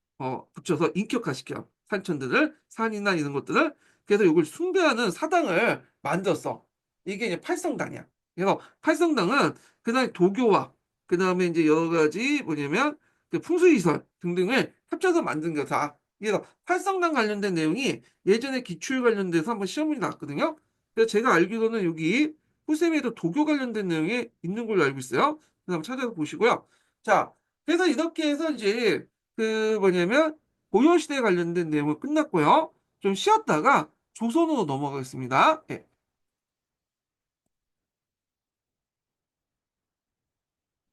Speaker 1: 붙여서 인격화시켜. 산천들을 산이나 이런 것들을 그래서 이걸 숭배하는 사당을 만들었어. 이게 이제 팔성당이야. 그래서 팔성당은 그다음에 도교와 그다음에 이제 여러 가지 뭐냐면 그 풍수시설 등등을 합쳐서 만든 거다. 그래서 팔성당 관련된 내용이 예전에 기출 관련돼서 한번 시험문이 나왔거든요. 그래서 제가 알기로는 여기 후세미에도 도교 관련된 내용이 있는 걸로 알고 있어요. 그래서 한번 찾아서 보시고요. 자, 그래서 이렇게 해서 이제 그 뭐냐면 고려시대 관련된 내용은 끝났고요. 좀 쉬었다가 조선으로 넘어가겠습니다. 예.